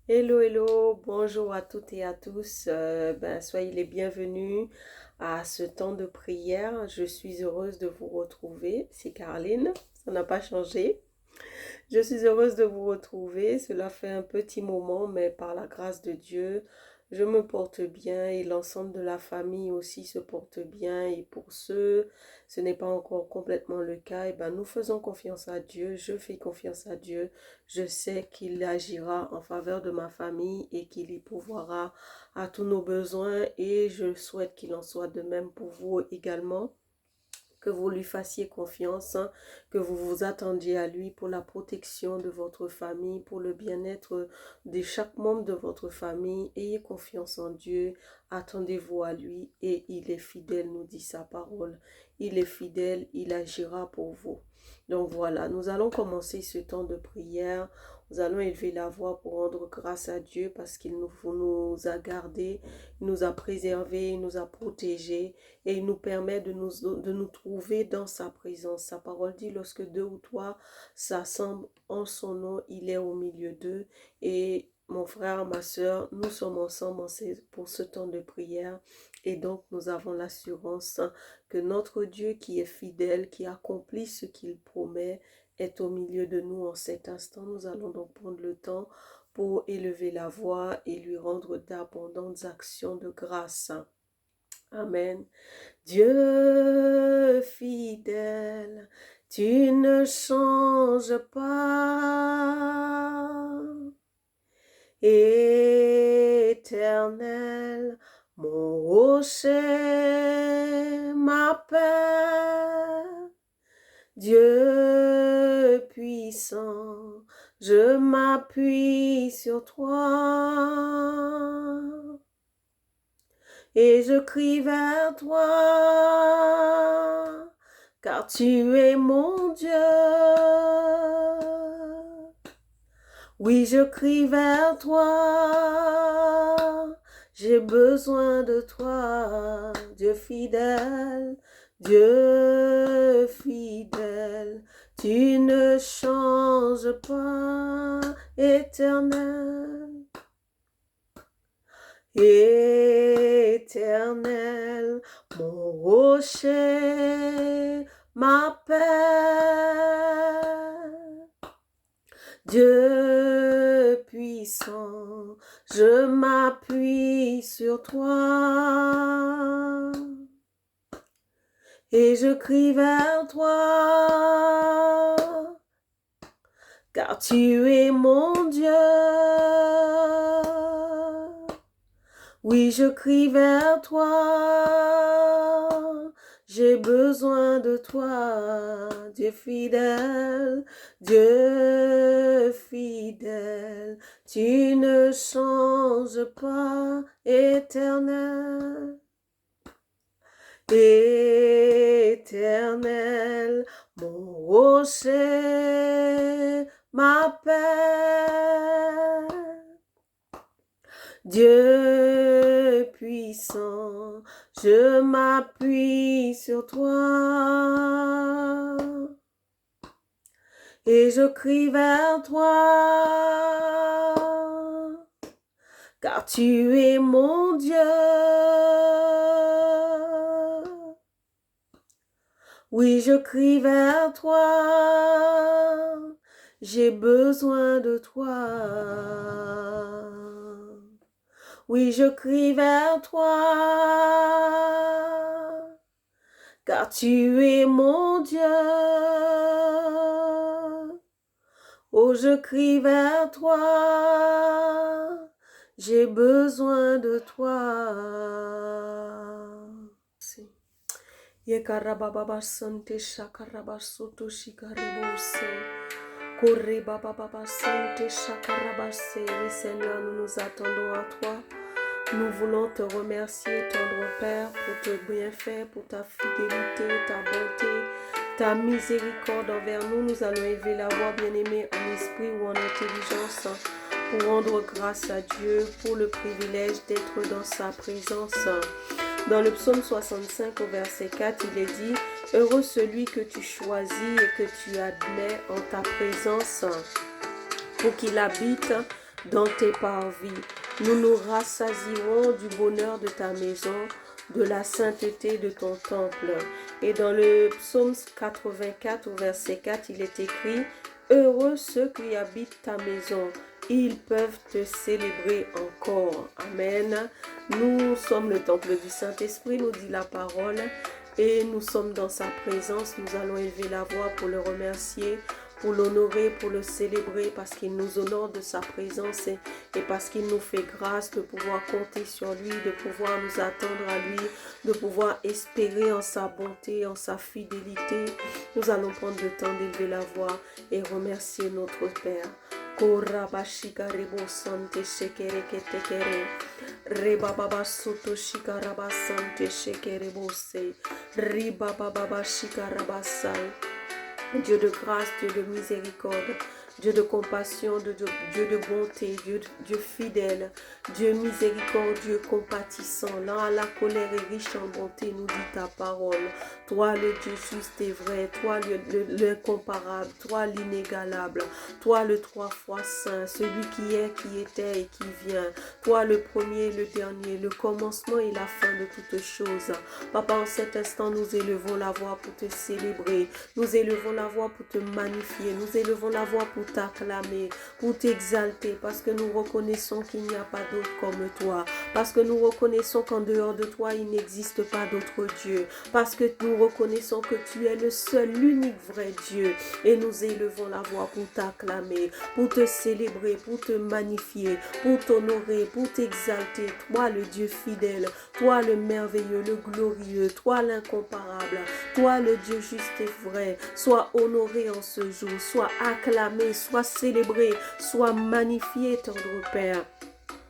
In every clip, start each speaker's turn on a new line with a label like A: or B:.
A: Hello, hello, bonjour à toutes et à tous. Soyez les bienvenus à ce temps de prière. Je suis heureuse de vous retrouver. C'est Caroline, ça n'a pas changé. Je suis heureuse de vous retrouver. Cela fait un petit moment, mais par la grâce de Dieu, je me porte bien et l'ensemble de la famille aussi se porte bien. Et pour ceux, ce n'est pas encore complètement le cas, et ben nous faisons confiance à Dieu. Je fais confiance à Dieu. Je sais qu'il agira en faveur de ma famille et qu'il y pourvoira à tous nos besoins. Et je souhaite qu'il en soit de même pour vous également, que vous lui fassiez confiance, hein, que vous vous attendiez à lui pour la protection de votre famille, pour le bien-être de chaque membre de votre famille. Ayez confiance en Dieu, attendez-vous à lui et il est fidèle, nous dit sa parole. Il est fidèle, il agira pour vous. Donc voilà, nous allons commencer ce temps de prière. Nous allons élever la voix pour rendre grâce à Dieu parce qu'il nous a gardés, il nous a préservés, il nous a protégés et il nous permet de nous trouver dans sa présence. Sa parole dit, lorsque deux ou trois s'assemblent en son nom, il est au milieu d'eux. Et mon frère, ma soeur, nous sommes ensemble pour ce temps de prière. Et donc, nous avons l'assurance que notre Dieu qui est fidèle, qui accomplit ce qu'il promet, est au milieu de nous en cet instant. Nous allons donc prendre le temps pour élever la voix et lui rendre d'abondantes actions de grâce. Amen. Dieu fidèle, tu ne changes pas. Éternel, mon rocher, ma paix. Dieu puissant, je m'appuie sur toi et je crie vers toi, car tu es mon Dieu. Oui, je crie vers toi, j'ai besoin de toi, Dieu fidèle, Dieu fidèle, tu ne changes pas, éternel. Éternel, mon rocher, ma paix. Dieu puissant, je m'appuie sur toi et je crie vers toi, car tu es mon Dieu. Oui, je crie vers toi, j'ai besoin de toi, Dieu fidèle, Dieu fidèle, tu ne changes pas, éternel, éternel, mon rocher, ma paix. Dieu puissant, je m'appuie sur toi et je crie vers toi, car tu es mon Dieu. Oui, je crie vers toi, j'ai besoin de toi. Oui, je crie vers toi, car tu es mon Dieu. Oh, je crie vers toi, j'ai besoin de toi. Yekarababa sante shakaraba soto shikarabose. Corre baba baba sante shakarabase. Oui Seigneur, nous nous attendons à toi. Nous voulons te remercier, tendre Père, pour tes bienfaits, pour ta fidélité, ta bonté, ta miséricorde envers nous. Nous allons élever la voix, bien-aimée, en esprit ou en intelligence, pour rendre grâce à Dieu, pour le privilège d'être dans sa présence. Dans le psaume 65 au verset 4, il est dit « Heureux celui que tu choisis et que tu admets en ta présence pour qu'il habite dans tes parvis. Nous nous rassasierons du bonheur de ta maison, de la sainteté de ton temple. Et dans le psaume 84 au verset 4, il est écrit « Heureux ceux qui habitent ta maison, ils peuvent te célébrer encore. » Amen. Nous sommes le temple du Saint-Esprit, nous dit la parole, et nous sommes dans sa présence. Nous allons élever la voix pour le remercier, pour l'honorer, pour le célébrer, parce qu'il nous honore de sa présence et parce qu'il nous fait grâce de pouvoir compter sur lui, de pouvoir nous attendre à lui, de pouvoir espérer en sa bonté, en sa fidélité. Nous allons prendre le temps d'élever la voix et remercier notre Père. Korabashika rebo sante shekere ketekere. Reba baba soto shikaraba sante shekere bose. Riba baba shikarabasai. Dieu de grâce, Dieu de miséricorde, Dieu de compassion, Dieu de bonté, Dieu fidèle, Dieu miséricordieux, compatissant, lent à la colère et riche en bonté, nous dit ta parole. Toi le Dieu juste et vrai, toi l'incomparable, toi l'inégalable, toi le trois fois saint, celui qui est, qui était et qui vient, toi le premier et le dernier, le commencement et la fin de toutes choses. Papa, en cet instant, nous élevons la voix pour te célébrer, nous élevons la voix pour te magnifier, nous élevons la voix pour t'acclamer, pour t'exalter, parce que nous reconnaissons qu'il n'y a pas d'autre comme toi, parce que nous reconnaissons qu'en dehors de toi, il n'existe pas d'autre Dieu, parce que nous reconnaissons que tu es le seul, l'unique vrai Dieu, et nous élevons la voix pour t'acclamer, pour te célébrer, pour te magnifier, pour t'honorer, pour t'exalter, toi le Dieu fidèle, toi le merveilleux, le glorieux, toi l'incomparable, toi le Dieu juste et vrai. Sois honoré en ce jour, sois acclamé, sois célébré, sois magnifié, tendre Père.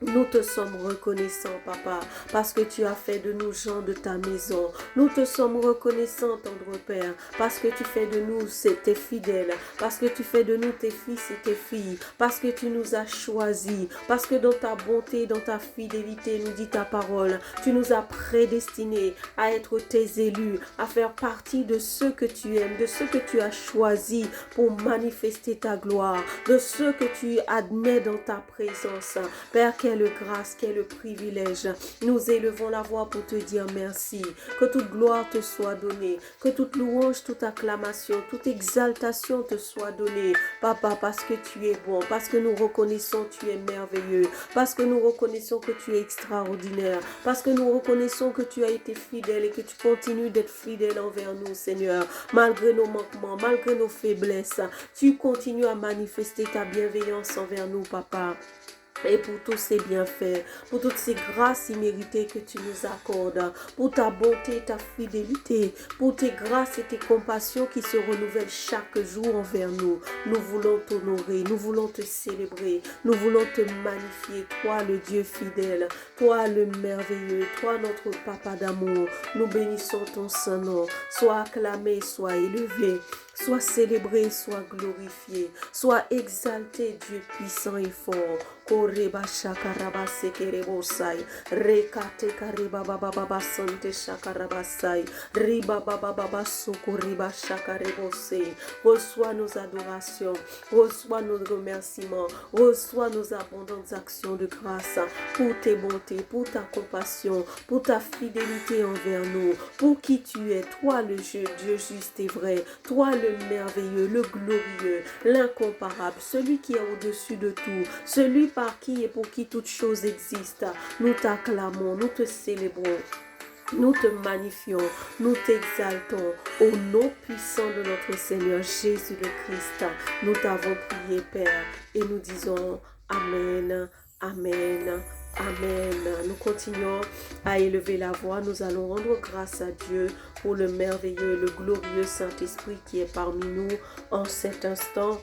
A: Nous te sommes reconnaissants, Papa, parce que tu as fait de nous gens de ta maison. Nous te sommes reconnaissants, tendre Père, parce que tu fais de nous tes fidèles, parce que tu fais de nous tes fils et tes filles, parce que tu nous as choisis, parce que dans ta bonté, dans ta fidélité, nous dit ta parole, tu nous as prédestinés à être tes élus, à faire partie de ceux que tu aimes, de ceux que tu as choisis pour manifester ta gloire, de ceux que tu admets dans ta présence. Père, quelle grâce, quel privilège. Nous élevons la voix pour te dire merci. Que toute gloire te soit donnée. Que toute louange, toute acclamation, toute exaltation te soit donnée. Papa, parce que tu es bon, parce que nous reconnaissons que tu es merveilleux, parce que nous reconnaissons que tu es extraordinaire, parce que nous reconnaissons que tu as été fidèle et que tu continues d'être fidèle envers nous, Seigneur. Malgré nos manquements, malgré nos faiblesses, tu continues à manifester ta bienveillance envers nous, Papa. Et pour tous ces bienfaits, pour toutes ces grâces imméritées que tu nous accordes, pour ta bonté et ta fidélité, pour tes grâces et tes compassions qui se renouvellent chaque jour envers nous. Nous voulons t'honorer, nous voulons te célébrer, nous voulons te magnifier, toi le Dieu fidèle, toi le merveilleux, toi notre Papa d'amour. Nous bénissons ton saint nom. Sois acclamé, sois élevé. Sois célébré, sois glorifié, sois exalté, Dieu puissant et fort. Koreba shakaraba sekerebosai, rekate kareba baba sante shakarabasai, riba baba sokoriba shakarebosai. Reçois nos adorations, reçois nos remerciements, reçois nos abondantes actions de grâce pour tes bontés, pour ta compassion, pour ta fidélité envers nous, pour qui tu es, toi le Dieu juste et vrai, toi le merveilleux, le glorieux, l'incomparable, celui qui est au-dessus de tout, celui par qui et pour qui toute chose existe. Nous t'acclamons, nous te célébrons. Nous te magnifions, nous t'exaltons au nom puissant de notre Seigneur Jésus le Christ. Nous t'avons prié, Père, et nous disons Amen, Amen, Amen. Nous continuons à élever la voix. Nous allons rendre grâce à Dieu pour le merveilleux, le glorieux Saint-Esprit qui est parmi nous en cet instant.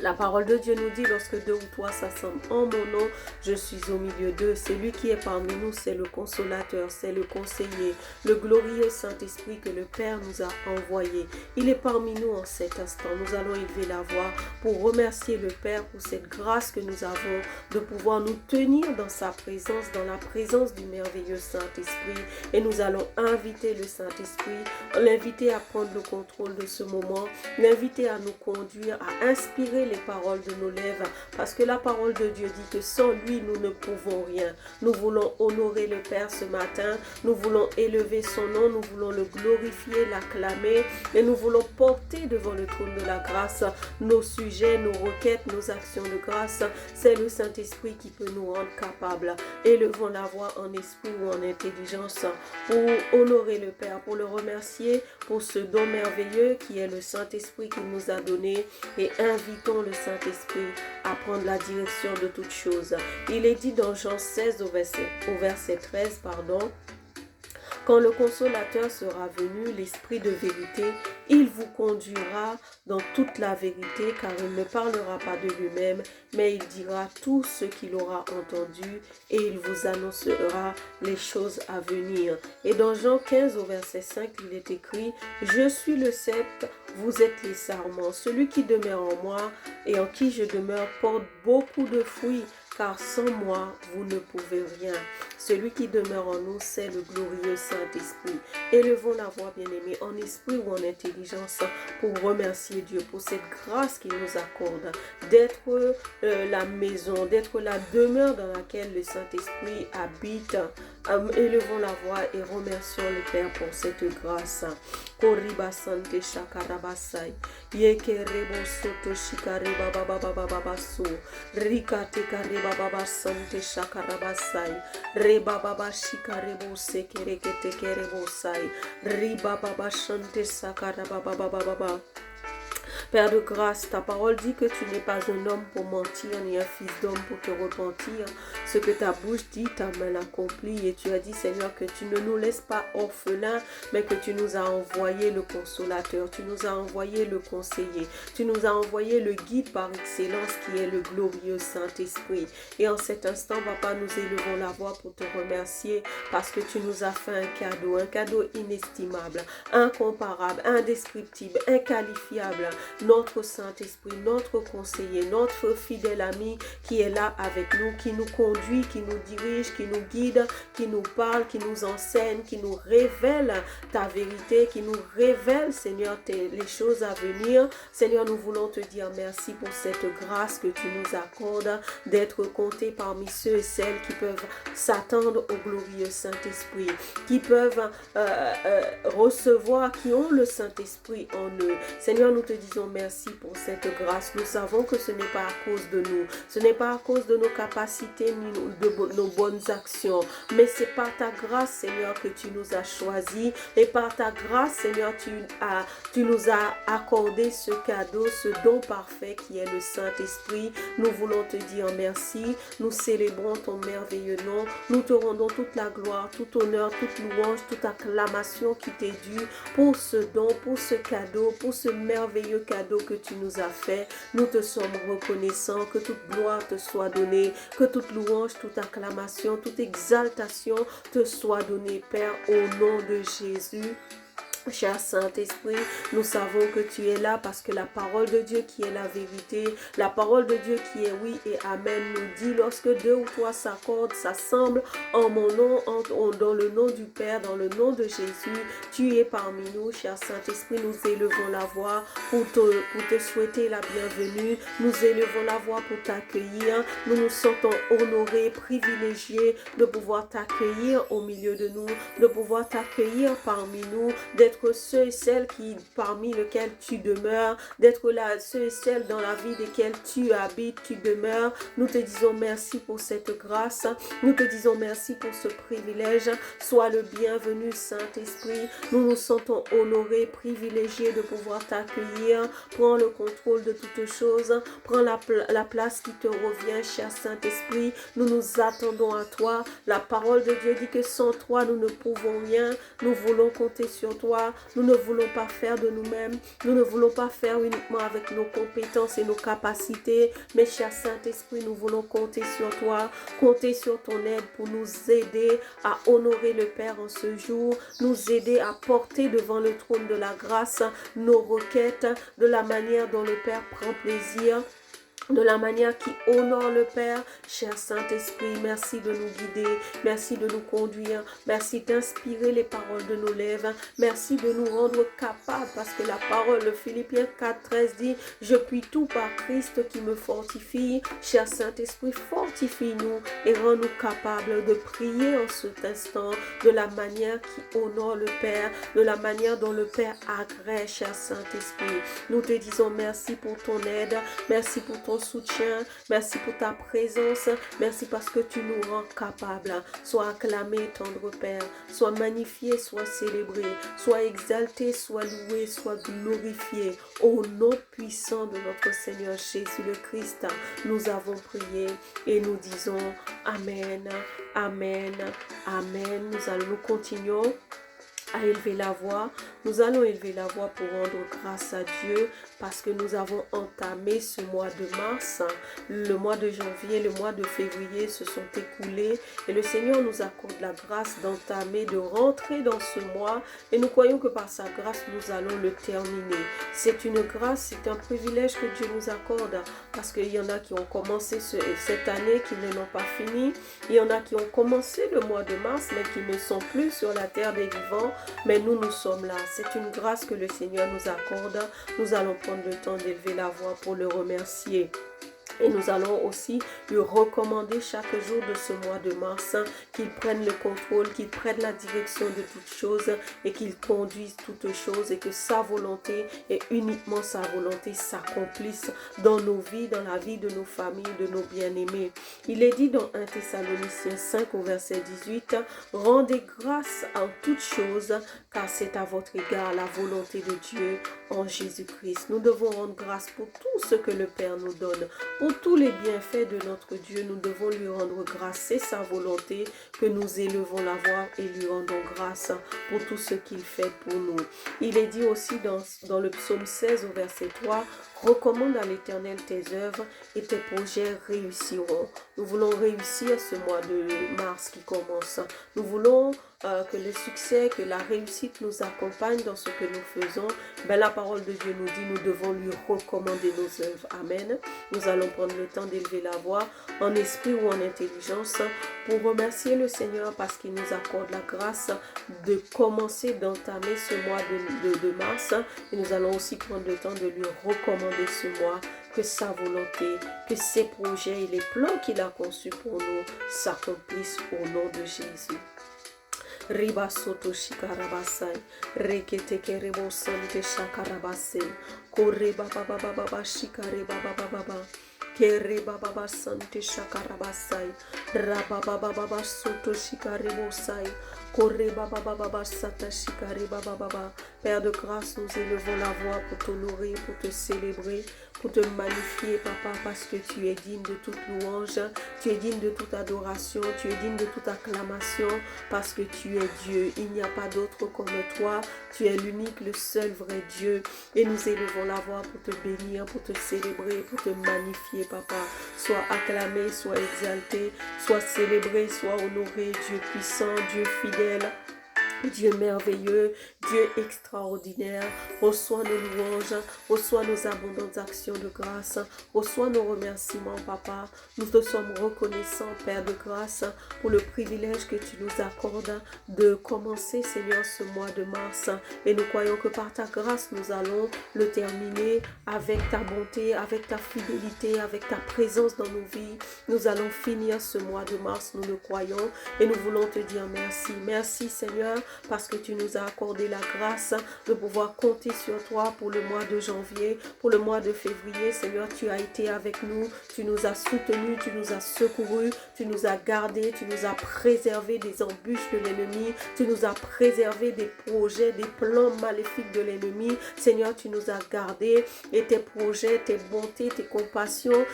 A: La parole de Dieu nous dit, lorsque deux ou trois s'assemblent en mon nom, je suis au milieu d'eux. Celui qui est parmi nous, c'est le consolateur, c'est le conseiller, le glorieux Saint-Esprit que le Père nous a envoyé. Il est parmi nous en cet instant. Nous allons élever la voix pour remercier le Père pour cette grâce que nous avons de pouvoir nous tenir dans sa présence, dans la présence du merveilleux Saint-Esprit. Et nous allons inviter le Saint-Esprit, l'inviter à prendre le contrôle de ce moment, l'inviter à nous conduire, à inspirer honorer les paroles de nos lèvres, parce que la parole de Dieu dit que sans lui, nous ne pouvons rien. Nous voulons honorer le Père ce matin, nous voulons élever son nom, nous voulons le glorifier, l'acclamer, et nous voulons porter devant le trône de la grâce nos sujets, nos requêtes, nos actions de grâce. C'est le Saint-Esprit qui peut nous rendre capables. Élevons la voix en esprit ou en intelligence pour honorer le Père, pour le remercier pour ce don merveilleux qui est le Saint-Esprit qu'il nous a donné, et invitons le Saint-Esprit à prendre la direction de toutes choses. Il est dit dans Jean 16 au verset 13, quand le consolateur sera venu, l'Esprit de vérité, il vous conduira dans toute la vérité, car il ne parlera pas de lui-même, mais il dira tout ce qu'il aura entendu, et il vous annoncera les choses à venir. Et dans Jean 15 au verset 5, il est écrit, « Je suis le cep, vous êtes les sarments. Celui qui demeure en moi et en qui je demeure porte beaucoup de fruits, car sans moi, vous ne pouvez rien. Celui qui demeure en nous, c'est le glorieux Saint-Esprit. » Élevons la voix, bien-aimés, en esprit ou en intelligence, pour remercier Dieu pour cette grâce qu'il nous accorde, d'être la maison, d'être la demeure dans laquelle le Saint-Esprit habite. Élevons la voix et remercions le Père pour cette grâce. Koriba sante shakarabasai, yekerebo soto shikareba baba baba so, rikate kareba baba sante shakarabasai, reba baba shikarebo sekerekete kerebo sai, riba baba shante sakaraba baba baba. Père de grâce, ta parole dit que tu n'es pas un homme pour mentir, ni un fils d'homme pour te repentir. Ce que ta bouche dit, ta main l'accomplit. Et tu as dit, Seigneur, que tu ne nous laisses pas orphelins, mais que tu nous as envoyé le consolateur, tu nous as envoyé le conseiller, tu nous as envoyé le guide par excellence qui est le glorieux Saint-Esprit. Et en cet instant, Papa, nous élevons la voix pour te remercier parce que tu nous as fait un cadeau inestimable, incomparable, indescriptible, inqualifiable. Notre Saint-Esprit, notre conseiller, notre fidèle ami qui est là avec nous, qui nous conduit, qui nous dirige, qui nous guide, qui nous parle, qui nous enseigne, qui nous révèle ta vérité, qui nous révèle, Seigneur, les choses à venir. Seigneur, nous voulons te dire merci pour cette grâce que tu nous accordes d'être comptés parmi ceux et celles qui peuvent s'attendre au glorieux Saint-Esprit, qui peuvent recevoir, qui ont le Saint-Esprit en eux. Seigneur, nous te disons merci pour cette grâce. Nous savons que ce n'est pas à cause de nous, ce n'est pas à cause de nos capacités ni de nos bonnes actions, mais c'est par ta grâce, Seigneur, que tu nous as choisis, et par ta grâce, Seigneur, tu nous as accordé ce cadeau, ce don parfait qui est le Saint-Esprit. Nous voulons te dire merci, nous célébrons ton merveilleux nom, nous te rendons toute la gloire, tout honneur, toute louange, toute acclamation qui t'est due pour ce don, pour ce cadeau, pour ce merveilleux cadeau que tu nous as fait. Nous te sommes reconnaissants, que toute gloire te soit donnée, que toute louange, toute acclamation, toute exaltation te soit donnée, Père, au nom de Jésus. Cher Saint-Esprit, nous savons que tu es là parce que la parole de Dieu qui est la vérité, la parole de Dieu qui est oui et amen nous dit, lorsque deux ou trois s'accordent, s'assemblent en mon nom, dans le nom du Père, dans le nom de Jésus, tu es parmi nous. Cher Saint-Esprit, nous élevons la voix pour te souhaiter la bienvenue, nous élevons la voix pour t'accueillir, nous nous sentons honorés, privilégiés de pouvoir t'accueillir au milieu de nous, de pouvoir t'accueillir parmi nous, d'être ceux et celles parmi lesquels tu demeures, d'être là, ceux et celles dans la vie desquels tu habites, tu demeures. Nous te disons merci pour cette grâce, nous te disons merci pour ce privilège. Sois le bienvenu, Saint-Esprit. Nous nous sentons honorés, privilégiés de pouvoir t'accueillir. Prends le contrôle de toutes choses, prends la place qui te revient, cher Saint-Esprit. Nous nous attendons à toi. La parole de Dieu dit que sans toi, nous ne pouvons rien. Nous voulons compter sur toi. Nous ne voulons pas faire de nous-mêmes. Nous ne voulons pas faire uniquement avec nos compétences et nos capacités. Mais cher Saint-Esprit, nous voulons compter sur toi, compter sur ton aide pour nous aider à honorer le Père en ce jour, nous aider à porter devant le trône de la grâce nos requêtes de la manière dont le Père prend plaisir. de la manière qui honore le Père. Cher Saint-Esprit, merci de nous guider, merci de nous conduire, merci d'inspirer les paroles de nos lèvres, merci de nous rendre capables, parce que la parole de Philippiens 4:13 dit, je puis tout par Christ qui me fortifie. Cher Saint-Esprit, fortifie-nous et rends-nous capables de prier en cet instant de la manière qui honore le Père, de la manière dont le Père agrée, cher Saint-Esprit. Nous te disons merci pour ton aide, merci pour ton soutien, merci pour ta présence, merci parce que tu nous rends capables. Sois acclamé, tendre Père, sois magnifié, sois célébré, sois exalté, sois loué, sois glorifié. Au nom puissant de notre Seigneur Jésus le Christ, nous avons prié et nous disons Amen, Amen, Amen. Nous continuons à élever la voix. Nous allons élever la voix pour rendre grâce à Dieu parce que nous avons entamé ce mois de mars. Le mois de janvier, le mois de février se sont écoulés et le Seigneur nous accorde la grâce d'entamer, de rentrer dans ce mois et nous croyons que par sa grâce, nous allons le terminer. C'est une grâce, c'est un privilège que Dieu nous accorde parce qu'il y en a qui ont commencé cette année, qui ne l'ont pas fini. Il y en a qui ont commencé le mois de mars mais qui ne sont plus sur la terre des vivants. Mais nous sommes là. C'est une grâce que le Seigneur nous accorde. Nous allons prendre le temps d'élever la voix pour le remercier. Et nous allons aussi lui recommander chaque jour de ce mois de mars qu'il prenne le contrôle, qu'il prenne la direction de toutes choses et qu'il conduise toutes choses et que sa volonté et uniquement sa volonté s'accomplisse dans nos vies, dans la vie de nos familles, de nos bien-aimés. Il est dit dans 1 Thessaloniciens 5 au verset 18, « Rendez grâce en toutes choses, car c'est à votre égard la volonté de Dieu en Jésus-Christ. » Nous devons rendre grâce pour tout ce que le Père nous donne. Pour tous les bienfaits de notre Dieu, nous devons lui rendre grâce. C'est sa volonté que nous élevons la voix et lui rendons grâce pour tout ce qu'il fait pour nous. Il est dit aussi dans le psaume 16 au verset 3, « Recommande à l'Éternel tes œuvres et tes projets réussiront. » Nous voulons réussir ce mois de mars qui commence. Nous voulons que le succès, que la réussite nous accompagne dans ce que nous faisons. Ben, la parole de Dieu nous dit, nous devons lui recommander nos œuvres. Amen. Nous allons prendre le temps d'élever la voix en esprit ou en intelligence pour remercier le Seigneur parce qu'il nous accorde la grâce de commencer, d'entamer ce mois de mars. Et nous allons aussi prendre le temps de lui recommander ce mois, que sa volonté, que ses projets et les plans qu'il a conçus pour nous s'accomplissent au nom de Jésus. Riba soto shikarabasai, rekete kerebo sante shakarabase, kore baba baba baba shikare baba baba. Kere baba baba sante shakarabasai, rababa baba baba soto shikarebo sai, kore baba baba baba sata shikare baba baba. Père de grâce, nous élevons la voix pour t'honorer, pour te célébrer, pour te magnifier, papa, parce que tu es digne de toute louange, tu es digne de toute adoration, tu es digne de toute acclamation, parce que tu es Dieu. Il n'y a pas d'autre comme toi, tu es l'unique, le seul vrai Dieu. Et nous élevons la voix pour te bénir, pour te célébrer, pour te magnifier, papa. Sois acclamé, sois exalté, sois célébré, sois honoré, Dieu puissant, Dieu fidèle. Dieu merveilleux, Dieu extraordinaire, reçois nos louanges, reçois nos abondantes actions de grâce, reçois nos remerciements, papa. Nous te sommes reconnaissants, Père de grâce, pour le privilège que tu nous accordes de commencer, Seigneur, ce mois de mars. Et nous croyons que par ta grâce, nous allons le terminer avec ta bonté, avec ta fidélité, avec ta présence dans nos vies. Nous allons finir ce mois de mars, nous le croyons, et nous voulons te dire merci. Merci, Seigneur, parce que tu nous as accordé la grâce de pouvoir compter sur toi pour le mois de janvier, pour le mois de février. Seigneur, tu as été avec nous, tu nous as soutenus, tu nous as secourus, tu nous as gardés, tu nous as préservés des embûches de l'ennemi, tu nous as préservés des projets, des plans maléfiques de l'ennemi. Seigneur, tu nous as gardés et tes projets, tes bontés, tes compassions,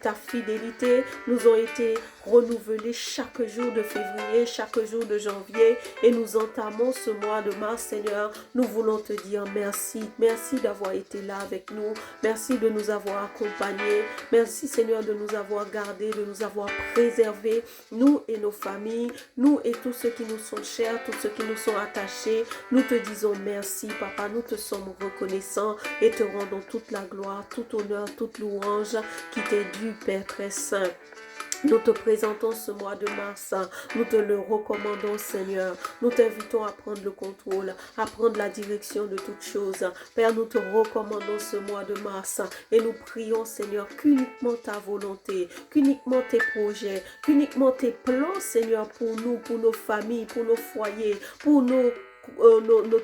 A: ta fidélité nous ont été renouvelé chaque jour de février, chaque jour de janvier, et nous entamons ce mois de mars, Seigneur. Nous voulons te dire merci. Merci d'avoir été là avec nous. Merci de nous avoir accompagnés. Merci, Seigneur, de nous avoir gardés, de nous avoir préservés, nous et nos familles, nous et tous ceux qui nous sont chers, tous ceux qui nous sont attachés. Nous te disons merci, Papa. Nous te sommes reconnaissants et te rendons toute la gloire, tout honneur, toute louange qui t'est due, Père très saint. Nous te présentons ce mois de mars, nous te le recommandons, Seigneur. Nous t'invitons à prendre le contrôle, à prendre la direction de toutes choses. Père, nous te recommandons ce mois de mars et nous prions, Seigneur, qu'uniquement ta volonté, qu'uniquement tes projets, qu'uniquement tes plans, Seigneur, pour nous, pour nos familles, pour nos foyers, pour nos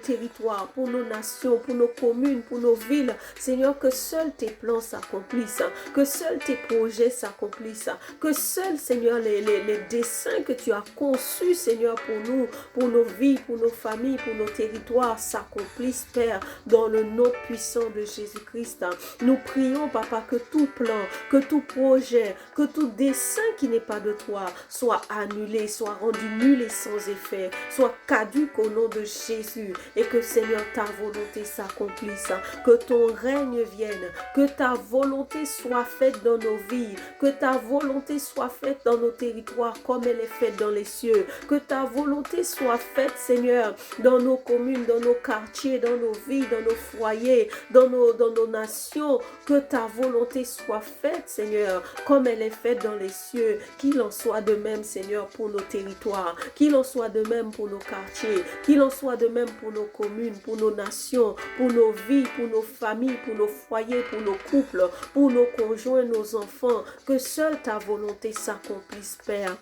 A: territoires, pour nos nations, pour nos communes, pour nos villes. Seigneur, que seuls tes plans s'accomplissent, que seuls tes projets s'accomplissent, que seuls, Seigneur, les desseins que tu as conçus, Seigneur, pour nous, pour nos vies, pour nos familles, pour nos territoires s'accomplissent, Père, dans le nom puissant de Jésus-Christ. Nous prions, Papa, que tout plan, que tout projet, que tout dessein qui n'est pas de toi soit annulé, soit rendu nul et sans effet, soit caduque au nom de Jésus, et que, Seigneur, ta volonté s'accomplisse, que ton règne vienne, que ta volonté soit faite dans nos vies, que ta volonté soit faite dans nos territoires comme elle est faite dans les cieux, que ta volonté soit faite, Seigneur, dans nos communes, dans nos quartiers, dans nos vies, dans nos foyers, dans nos nations, que ta volonté soit faite, Seigneur, comme elle est faite dans les cieux. Qu'il en soit de même, Seigneur, pour nos territoires, qu'il en soit de même pour nos quartiers, qu'il en soit de même pour nos communes, pour nos nations, pour nos vies, pour nos familles, pour nos foyers, pour nos couples, pour nos conjoints, nos enfants. Que seule ta volonté s'accomplisse, Père.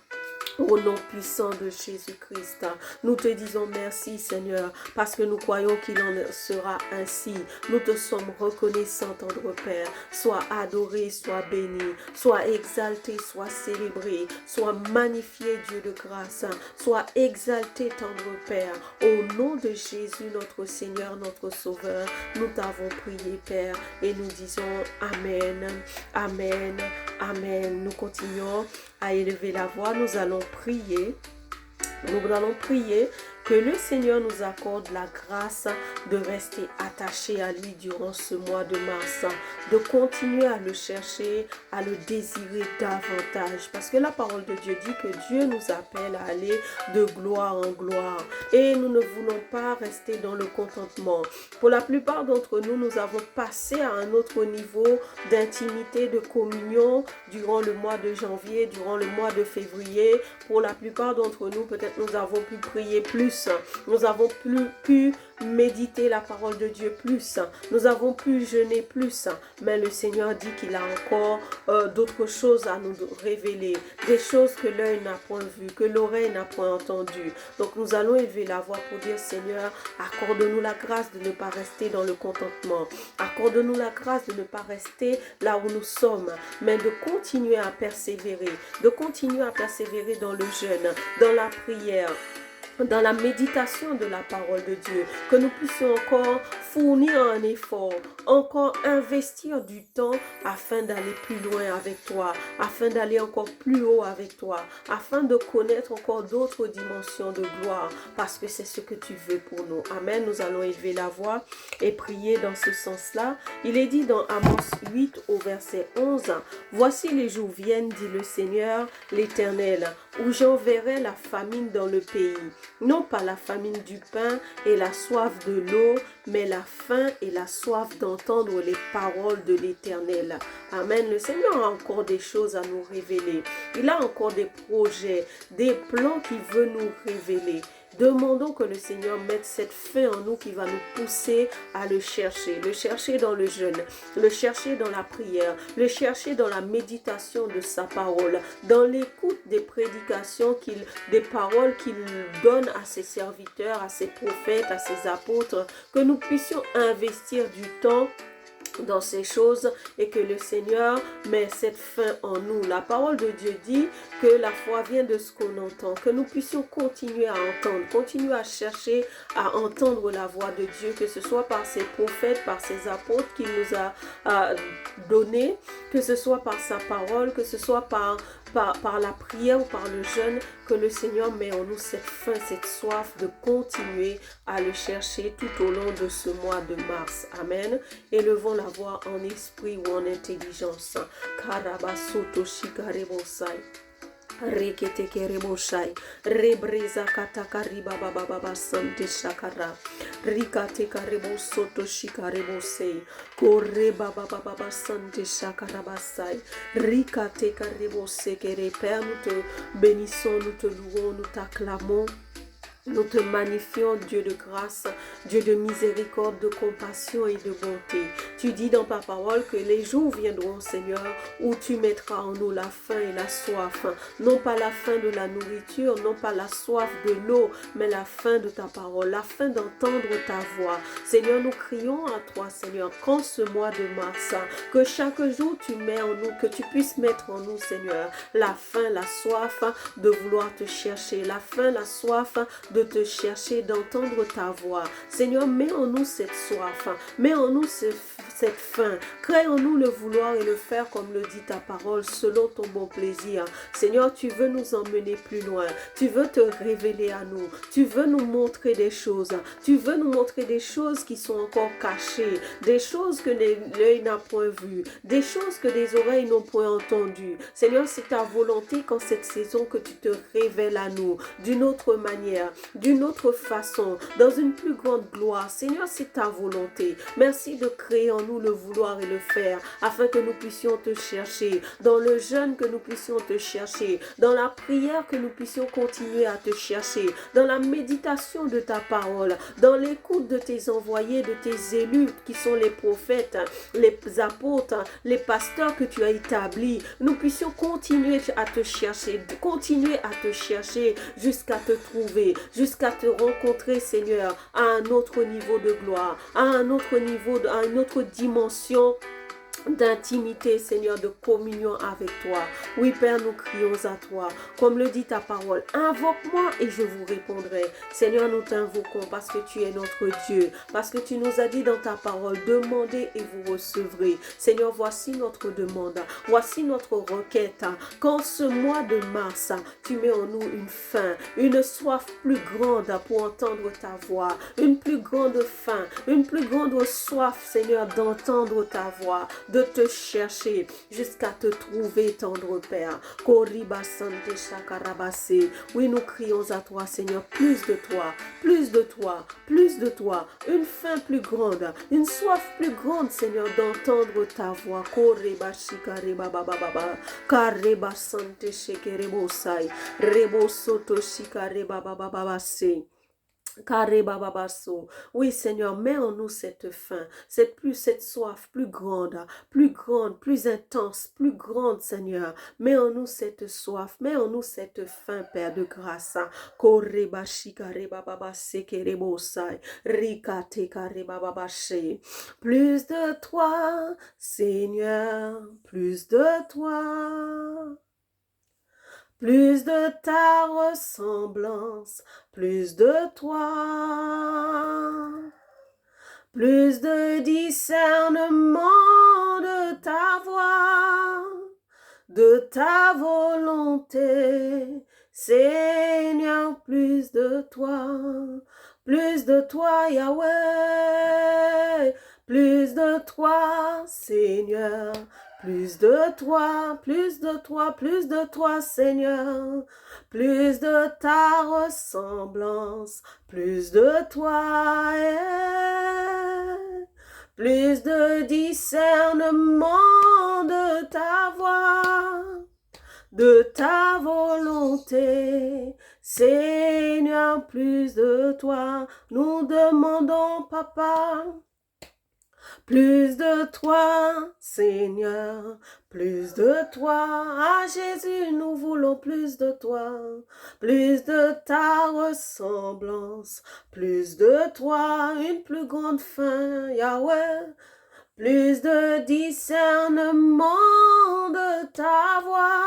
A: Au nom puissant de Jésus-Christ, nous te disons merci, Seigneur, parce que nous croyons qu'il en sera ainsi. Nous te sommes reconnaissants, tendre Père. Sois adoré, sois béni, sois exalté, sois célébré, sois magnifié, Dieu de grâce, sois exalté, tendre Père. Au nom de Jésus, notre Seigneur, notre Sauveur, nous t'avons prié, Père, et nous disons Amen, Amen, Amen. Nous continuons à élever la voix, nous allons prier. Nous allons prier que le Seigneur nous accorde la grâce de rester attachés à lui durant ce mois de mars, de continuer à le chercher, à le désirer davantage. Parce que la parole de Dieu dit que Dieu nous appelle à aller de gloire en gloire. Et nous ne voulons pas rester dans le contentement. Pour la plupart d'entre nous, nous avons passé à un autre niveau d'intimité, de communion durant le mois de janvier, durant le mois de février. Pour la plupart d'entre nous, peut-être nous avons pu prier plus. Nous avons pu méditer la parole de Dieu plus. Nous avons pu jeûner plus. Mais le Seigneur dit qu'il a encore d'autres choses à nous révéler. Des choses que l'œil n'a point vues, que l'oreille n'a point entendues. Donc nous allons élever la voix pour dire Seigneur, accorde-nous la grâce de ne pas rester dans le contentement. Accorde-nous la grâce de ne pas rester là où nous sommes, mais de continuer à persévérer. De continuer à persévérer dans le jeûne, dans la prière, dans la méditation de la parole de Dieu, que nous puissions encore fournir un effort, encore investir du temps afin d'aller plus loin avec toi, afin d'aller encore plus haut avec toi, afin de connaître encore d'autres dimensions de gloire, parce que c'est ce que tu veux pour nous. Amen. Nous allons élever la voix et prier dans ce sens-là. Il est dit dans Amos 8 au verset 11, « Voici les jours viennent, dit le Seigneur l'Éternel, où j'enverrai la famine dans le pays. Non pas la famine du pain et la soif de l'eau, mais la faim et la soif d'entendre les paroles de l'Éternel. » Amen. Le Seigneur a encore des choses à nous révéler. Il a encore des projets, des plans qu'il veut nous révéler. Demandons que le Seigneur mette cette faim en nous qui va nous pousser à le chercher dans le jeûne, le chercher dans la prière, le chercher dans la méditation de sa parole, dans l'écoute des prédications, des paroles qu'il donne à ses serviteurs, à ses prophètes, à ses apôtres, que nous puissions investir du temps dans ces choses et que le Seigneur met cette fin en nous. La parole de Dieu dit que la foi vient de ce qu'on entend, que nous puissions continuer à entendre, continuer à chercher à entendre la voix de Dieu, que ce soit par ses prophètes, par ses apôtres qu'il nous a donné, que ce soit par sa parole, que ce soit par par la prière ou par le jeûne, que le Seigneur met en nous cette faim, cette soif de continuer à le chercher tout au long de ce mois de mars. Amen. Élevons la voix en esprit ou en intelligence. Karabasoto shikarebosai. Rekete kereboshai, rebreza katakariba baba baba sante shakara, rikate karebo soto shikarebosei, kore baba baba sante shakarabasai, rikate karebose kere. Père, nous te bénissons, nous te louons, nous t'acclamons. Nous te magnifions, Dieu de grâce, Dieu de miséricorde, de compassion et de bonté. Tu dis dans ta parole que les jours viendront, Seigneur, où tu mettras en nous la faim et la soif. Non pas la faim de la nourriture, non pas la soif de l'eau, mais la faim de ta parole, la faim d'entendre ta voix. Seigneur, nous crions à toi, Seigneur, qu'en ce mois de mars, que chaque jour tu mets en nous, que tu puisses mettre en nous, Seigneur, la faim, la soif de vouloir te chercher, la faim, la soif de te chercher, d'entendre ta voix. Seigneur, mets en nous cette soif, mets en nous cette faim, crée en nous le vouloir et le faire comme le dit ta parole, selon ton bon plaisir. Seigneur, tu veux nous emmener plus loin, tu veux te révéler à nous, tu veux nous montrer des choses, tu veux nous montrer des choses qui sont encore cachées, des choses que l'œil n'a point vues, des choses que les oreilles n'ont point entendues. Seigneur, c'est ta volonté qu'en cette saison que tu te révèles à nous d'une autre manière, d'une autre façon, dans une plus grande gloire. Seigneur, c'est ta volonté. Merci de créer en nous le vouloir et le faire, afin que nous puissions te chercher, dans le jeûne que nous puissions te chercher, dans la prière que nous puissions continuer à te chercher, dans la méditation de ta parole, dans l'écoute de tes envoyés, de tes élus qui sont les prophètes, les apôtres, les pasteurs que tu as établis. Nous puissions continuer à te chercher, jusqu'à te trouver, jusqu'à te rencontrer, Seigneur, à un autre niveau de gloire, à un autre niveau, à une autre dimension d'intimité, Seigneur, de communion avec toi. Oui, Père, nous crions à toi. Comme le dit ta parole, invoque-moi et je vous répondrai. Seigneur, nous t'invoquons parce que tu es notre Dieu, parce que tu nous as dit dans ta parole, demandez et vous recevrez. Seigneur, voici notre demande, voici notre requête. Qu'en ce mois de mars, tu mets en nous une faim, une soif plus grande pour entendre ta voix, une plus grande faim, une plus grande soif, Seigneur, d'entendre ta voix, de te chercher jusqu'à te trouver, tendre Père. Oui, nous crions à toi, Seigneur, plus de toi, plus de toi, plus de toi, une faim plus grande, une soif plus grande, Seigneur, d'entendre ta voix. Oui, Seigneur, mets en nous cette faim, cette soif plus grande, plus intense, plus grande, Seigneur. Mets en nous cette soif, mets en nous cette faim, Père de grâce. Plus de toi, Seigneur, plus de toi. Plus de ta ressemblance, plus de toi, plus de discernement de ta voix, de ta volonté, Seigneur, plus de toi, Yahweh, plus de toi, Seigneur. Plus de toi, plus de toi, plus de toi, Seigneur. Plus de ta ressemblance, plus de toi. Plus de discernement de ta voix, de ta volonté. Seigneur, plus de toi. Nous demandons, Papa. Plus de toi, Seigneur, plus de toi. Ah Jésus, nous voulons plus de toi, plus de ta ressemblance, plus de toi, une plus grande faim, Yahweh. Plus de discernement de ta voix,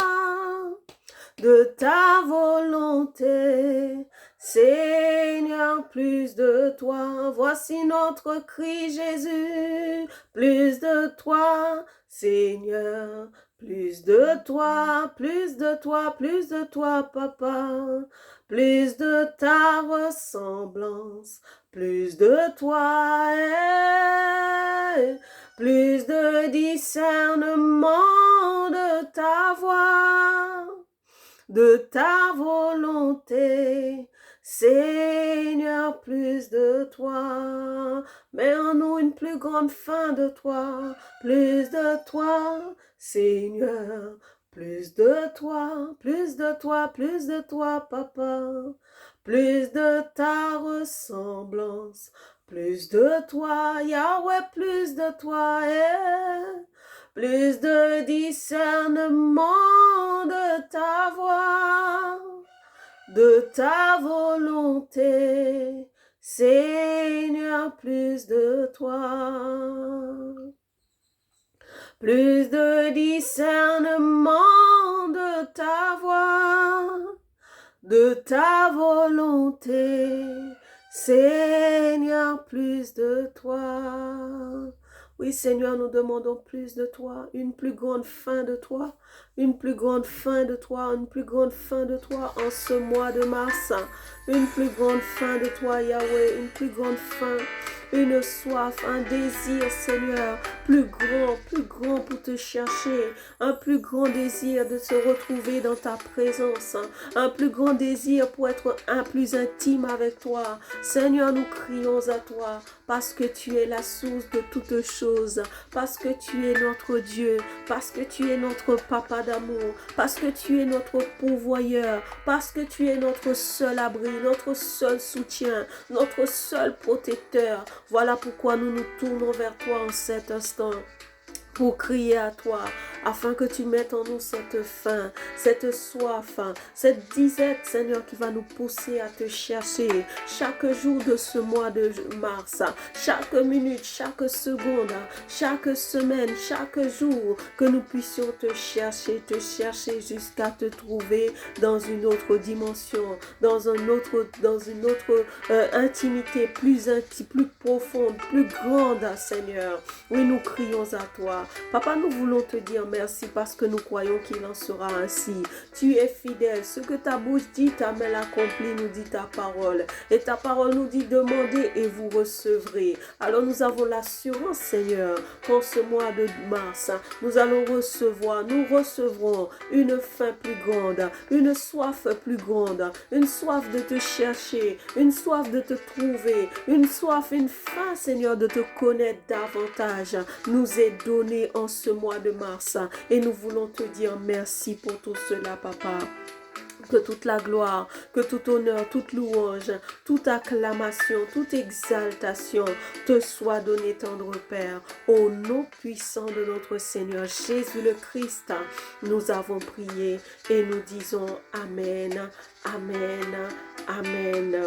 A: de ta volonté. Seigneur, plus de toi, voici notre cri, Jésus, plus de toi, Seigneur, Plus de toi, plus de toi, plus de toi, papa. Plus de ta ressemblance, plus de toi, plus de discernement de ta voix, de ta volonté. Seigneur, plus de toi, mets en nous une plus grande faim de toi, plus de toi, Seigneur, plus de toi, plus de toi, plus de toi, papa, plus de ta ressemblance, plus de toi, Yahweh, plus de toi, plus de discernement de ta voix, de ta volonté, Seigneur, plus de toi. Plus de discernement de ta voix, de ta volonté, Seigneur, plus de toi. Oui, Seigneur, nous demandons plus de toi, une plus grande faim de toi, une plus grande faim de toi, une plus grande faim de toi en ce mois de mars, une plus grande faim de toi, Yahweh, une plus grande faim, une soif, un désir, Seigneur, plus grand pour te chercher, un plus grand désir de se retrouver dans ta présence, un plus grand désir pour être plus intime avec toi. Seigneur, nous crions à toi parce que tu es la source de toutes choses, parce que tu es notre Dieu, parce que tu es notre papa d'amour, parce que tu es notre pourvoyeur, parce que tu es notre seul abri, notre seul soutien, notre seul protecteur. Voilà pourquoi nous nous tournons vers toi en cet instant, pour crier à toi, afin que tu mettes en nous cette faim, cette soif, cette disette, Seigneur, qui va nous pousser à te chercher chaque jour de ce mois de mars, chaque minute, chaque seconde, chaque semaine, chaque jour, que nous puissions te chercher jusqu'à te trouver dans une autre dimension, dans une autre intimité plus intime, plus profonde, plus grande, Seigneur. Oui, nous crions à toi. Papa, nous voulons te dire merci parce que nous croyons qu'il en sera ainsi. Tu es fidèle. Ce que ta bouche dit, ta main l'accomplit, nous dit ta parole. Et ta parole nous dit demandez et vous recevrez. Alors nous avons l'assurance, Seigneur, qu'en ce mois de mars, nous allons recevoir, nous recevrons une faim plus grande, une soif plus grande, une soif de te chercher, une soif de te trouver, une soif, une faim, Seigneur, de te connaître davantage. Nous est donné en ce mois de mars et nous voulons te dire merci pour tout cela, papa. Que toute la gloire, que tout honneur, toute louange, toute acclamation, toute exaltation te soit donnée, tendre Père, au nom puissant de notre Seigneur Jésus le Christ. Nous avons prié et nous disons Amen, Amen, Amen.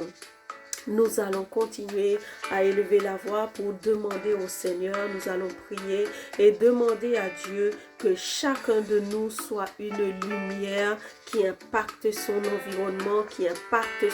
A: Nous allons continuer à élever la voix pour demander au Seigneur, nous allons prier et demander à Dieu que chacun de nous soit une lumière qui impacte son environnement, qui impacte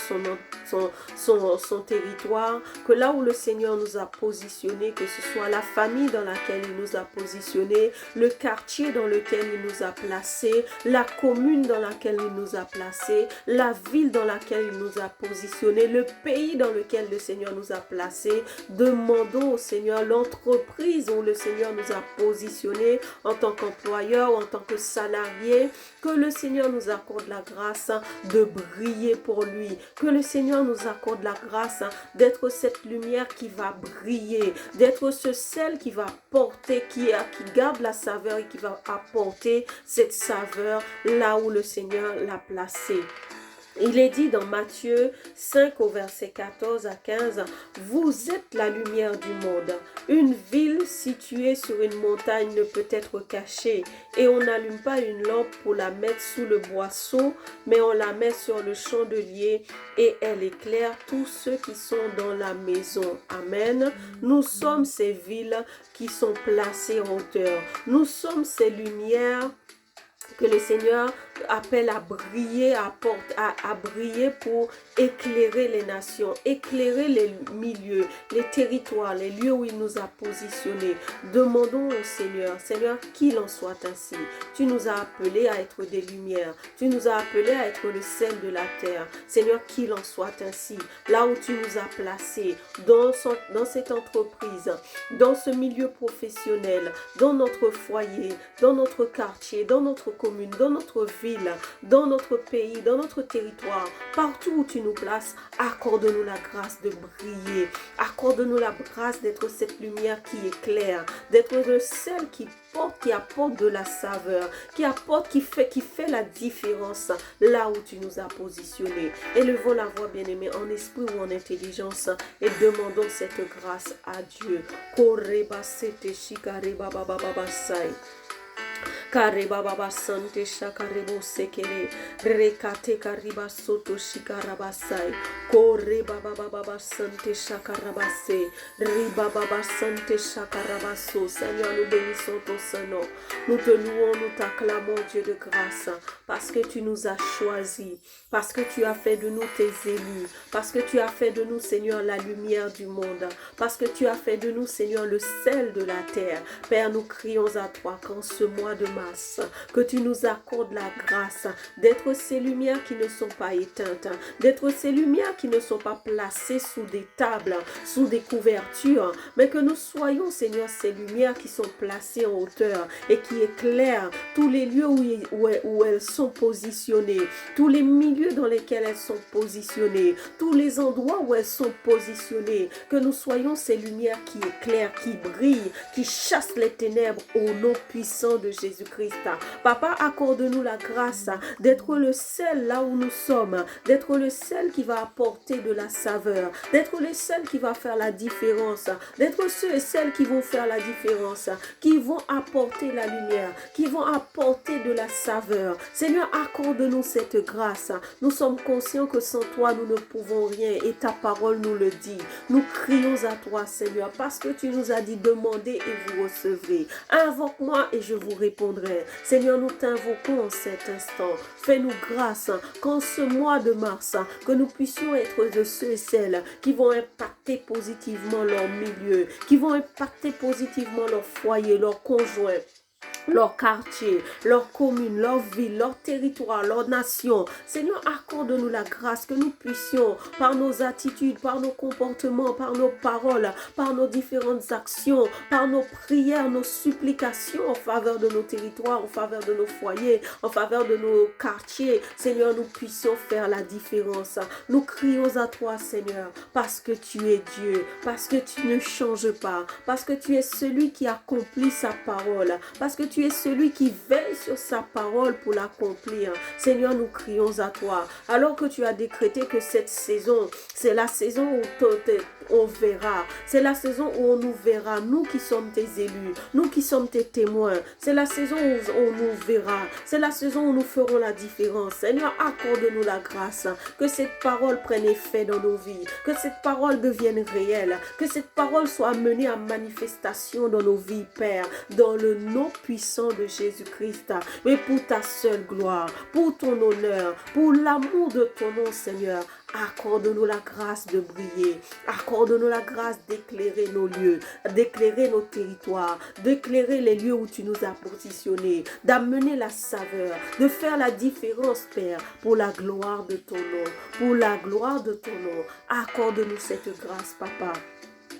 A: son territoire, que là où le Seigneur nous a positionnés, que ce soit la famille dans laquelle il nous a positionnés, le quartier dans lequel il nous a placés, la commune dans laquelle il nous a placés, la ville dans laquelle il nous a positionnés, le pays dans lequel le Seigneur nous a placés. Demandons au Seigneur l'entreprise où le Seigneur nous a positionnés en tant qu'employeur ou en tant que salarié, que le Seigneur nous accorde la grâce de briller pour lui, que le Seigneur nous accorde la grâce d'être cette lumière qui va briller, d'être ce sel qui va porter, qui garde la saveur et qui va apporter cette saveur là où le Seigneur l'a placé. Il est dit dans Matthieu 5 au verset 14 à 15, « Vous êtes la lumière du monde. Une ville située sur une montagne ne peut être cachée, et on n'allume pas une lampe pour la mettre sous le boisseau, mais on la met sur le chandelier, et elle éclaire tous ceux qui sont dans la maison. » Amen. Nous sommes ces villes qui sont placées en hauteur. Nous sommes ces lumières que le Seigneur appelle à briller, à briller pour éclairer les nations, éclairer les milieux, les territoires, les lieux où il nous a positionnés. Demandons au Seigneur, Seigneur, qu'il en soit ainsi. Tu nous as appelés à être des lumières. Tu nous as appelés à être le sel de la terre. Seigneur, qu'il en soit ainsi. Là où tu nous as placés, dans cette entreprise, dans ce milieu professionnel, dans notre foyer, dans notre quartier, dans notre commune, dans notre ville, dans notre pays, dans notre territoire, partout où tu nous places, accorde-nous la grâce de briller. Accorde-nous la grâce d'être cette lumière qui éclaire, d'être le sel qui apporte de la saveur, qui fait la différence là où tu nous as positionnés. Élevons la voix, bien-aimés, en esprit ou en intelligence et demandons cette grâce à Dieu. Kariba baba sante shakarebo sekere rekate kariba soto shikarabasai kore baba baba sante shakarabase riba baba sante shakarabaso. Seigneur, nous bénissons ton Saint-Nom, nous te louons, nous t'acclamons, Dieu de grâce, parce que tu nous as choisis, parce que tu as fait de nous tes élus, parce que tu as fait de nous, Seigneur, la lumière du monde, parce que tu as fait de nous, Seigneur, le sel de la terre. Père, nous crions à toi qu'en ce mois de mars, que tu nous accordes la grâce d'être ces lumières qui ne sont pas éteintes, d'être ces lumières qui ne sont pas placées sous des tables, sous des couvertures, mais que nous soyons, Seigneur, ces lumières qui sont placées en hauteur et qui éclairent tous les lieux où elles sont positionnées, tous les milieux dans lesquels elles sont positionnées, tous les endroits où elles sont positionnées, que nous soyons ces lumières qui éclairent, qui brillent, qui chassent les ténèbres au nom puissant de Jésus-Christ. Papa, accorde-nous la grâce d'être le sel là où nous sommes, d'être le sel qui va apporter de la saveur, d'être le sel qui va faire la différence, d'être ceux et celles qui vont faire la différence, qui vont apporter la lumière, qui vont apporter de la saveur. Seigneur, accorde-nous cette grâce. Nous sommes conscients que sans toi, nous ne pouvons rien et ta parole nous le dit. Nous crions à toi, Seigneur, parce que tu nous as dit demandez et vous recevrez. Invoque-moi et je vous répondrai. Seigneur, nous t'invoquons en cet instant. Fais-nous grâce qu'en ce mois de mars, que nous puissions être de ceux et celles qui vont impacter positivement leur milieu, qui vont impacter positivement leur foyer, leur conjoint, leur quartier, leur commune, leur ville, leur territoire, leur nation. Seigneur, accorde-nous la grâce que nous puissions, par nos attitudes, par nos comportements, par nos paroles, par nos différentes actions, par nos prières, nos supplications en faveur de nos territoires, en faveur de nos foyers, en faveur de nos quartiers. Seigneur, nous puissions faire la différence. Nous crions à toi, Seigneur, parce que tu es Dieu, parce que tu ne changes pas, parce que tu es celui qui accomplit sa parole, parce que tu es celui qui veille sur sa parole pour l'accomplir. Seigneur, nous crions à toi. Alors que tu as décrété que cette saison, c'est la saison où on verra. C'est la saison où on nous verra. Nous qui sommes tes élus, nous qui sommes tes témoins. C'est la saison où on nous verra. C'est la saison où nous ferons la différence. Seigneur, accorde-nous la grâce. Que cette parole prenne effet dans nos vies. Que cette parole devienne réelle. Que cette parole soit menée à manifestation dans nos vies, Père. Dans le nom puissant de Jésus-Christ, mais pour ta seule gloire, pour ton honneur, pour l'amour de ton nom, Seigneur. Accorde-nous la grâce de briller. Accorde-nous la grâce d'éclairer nos lieux, d'éclairer nos territoires, d'éclairer les lieux où tu nous as positionnés, d'amener la saveur, de faire la différence, Père, pour la gloire de ton nom, pour la gloire de ton nom. Accorde-nous cette grâce, Papa.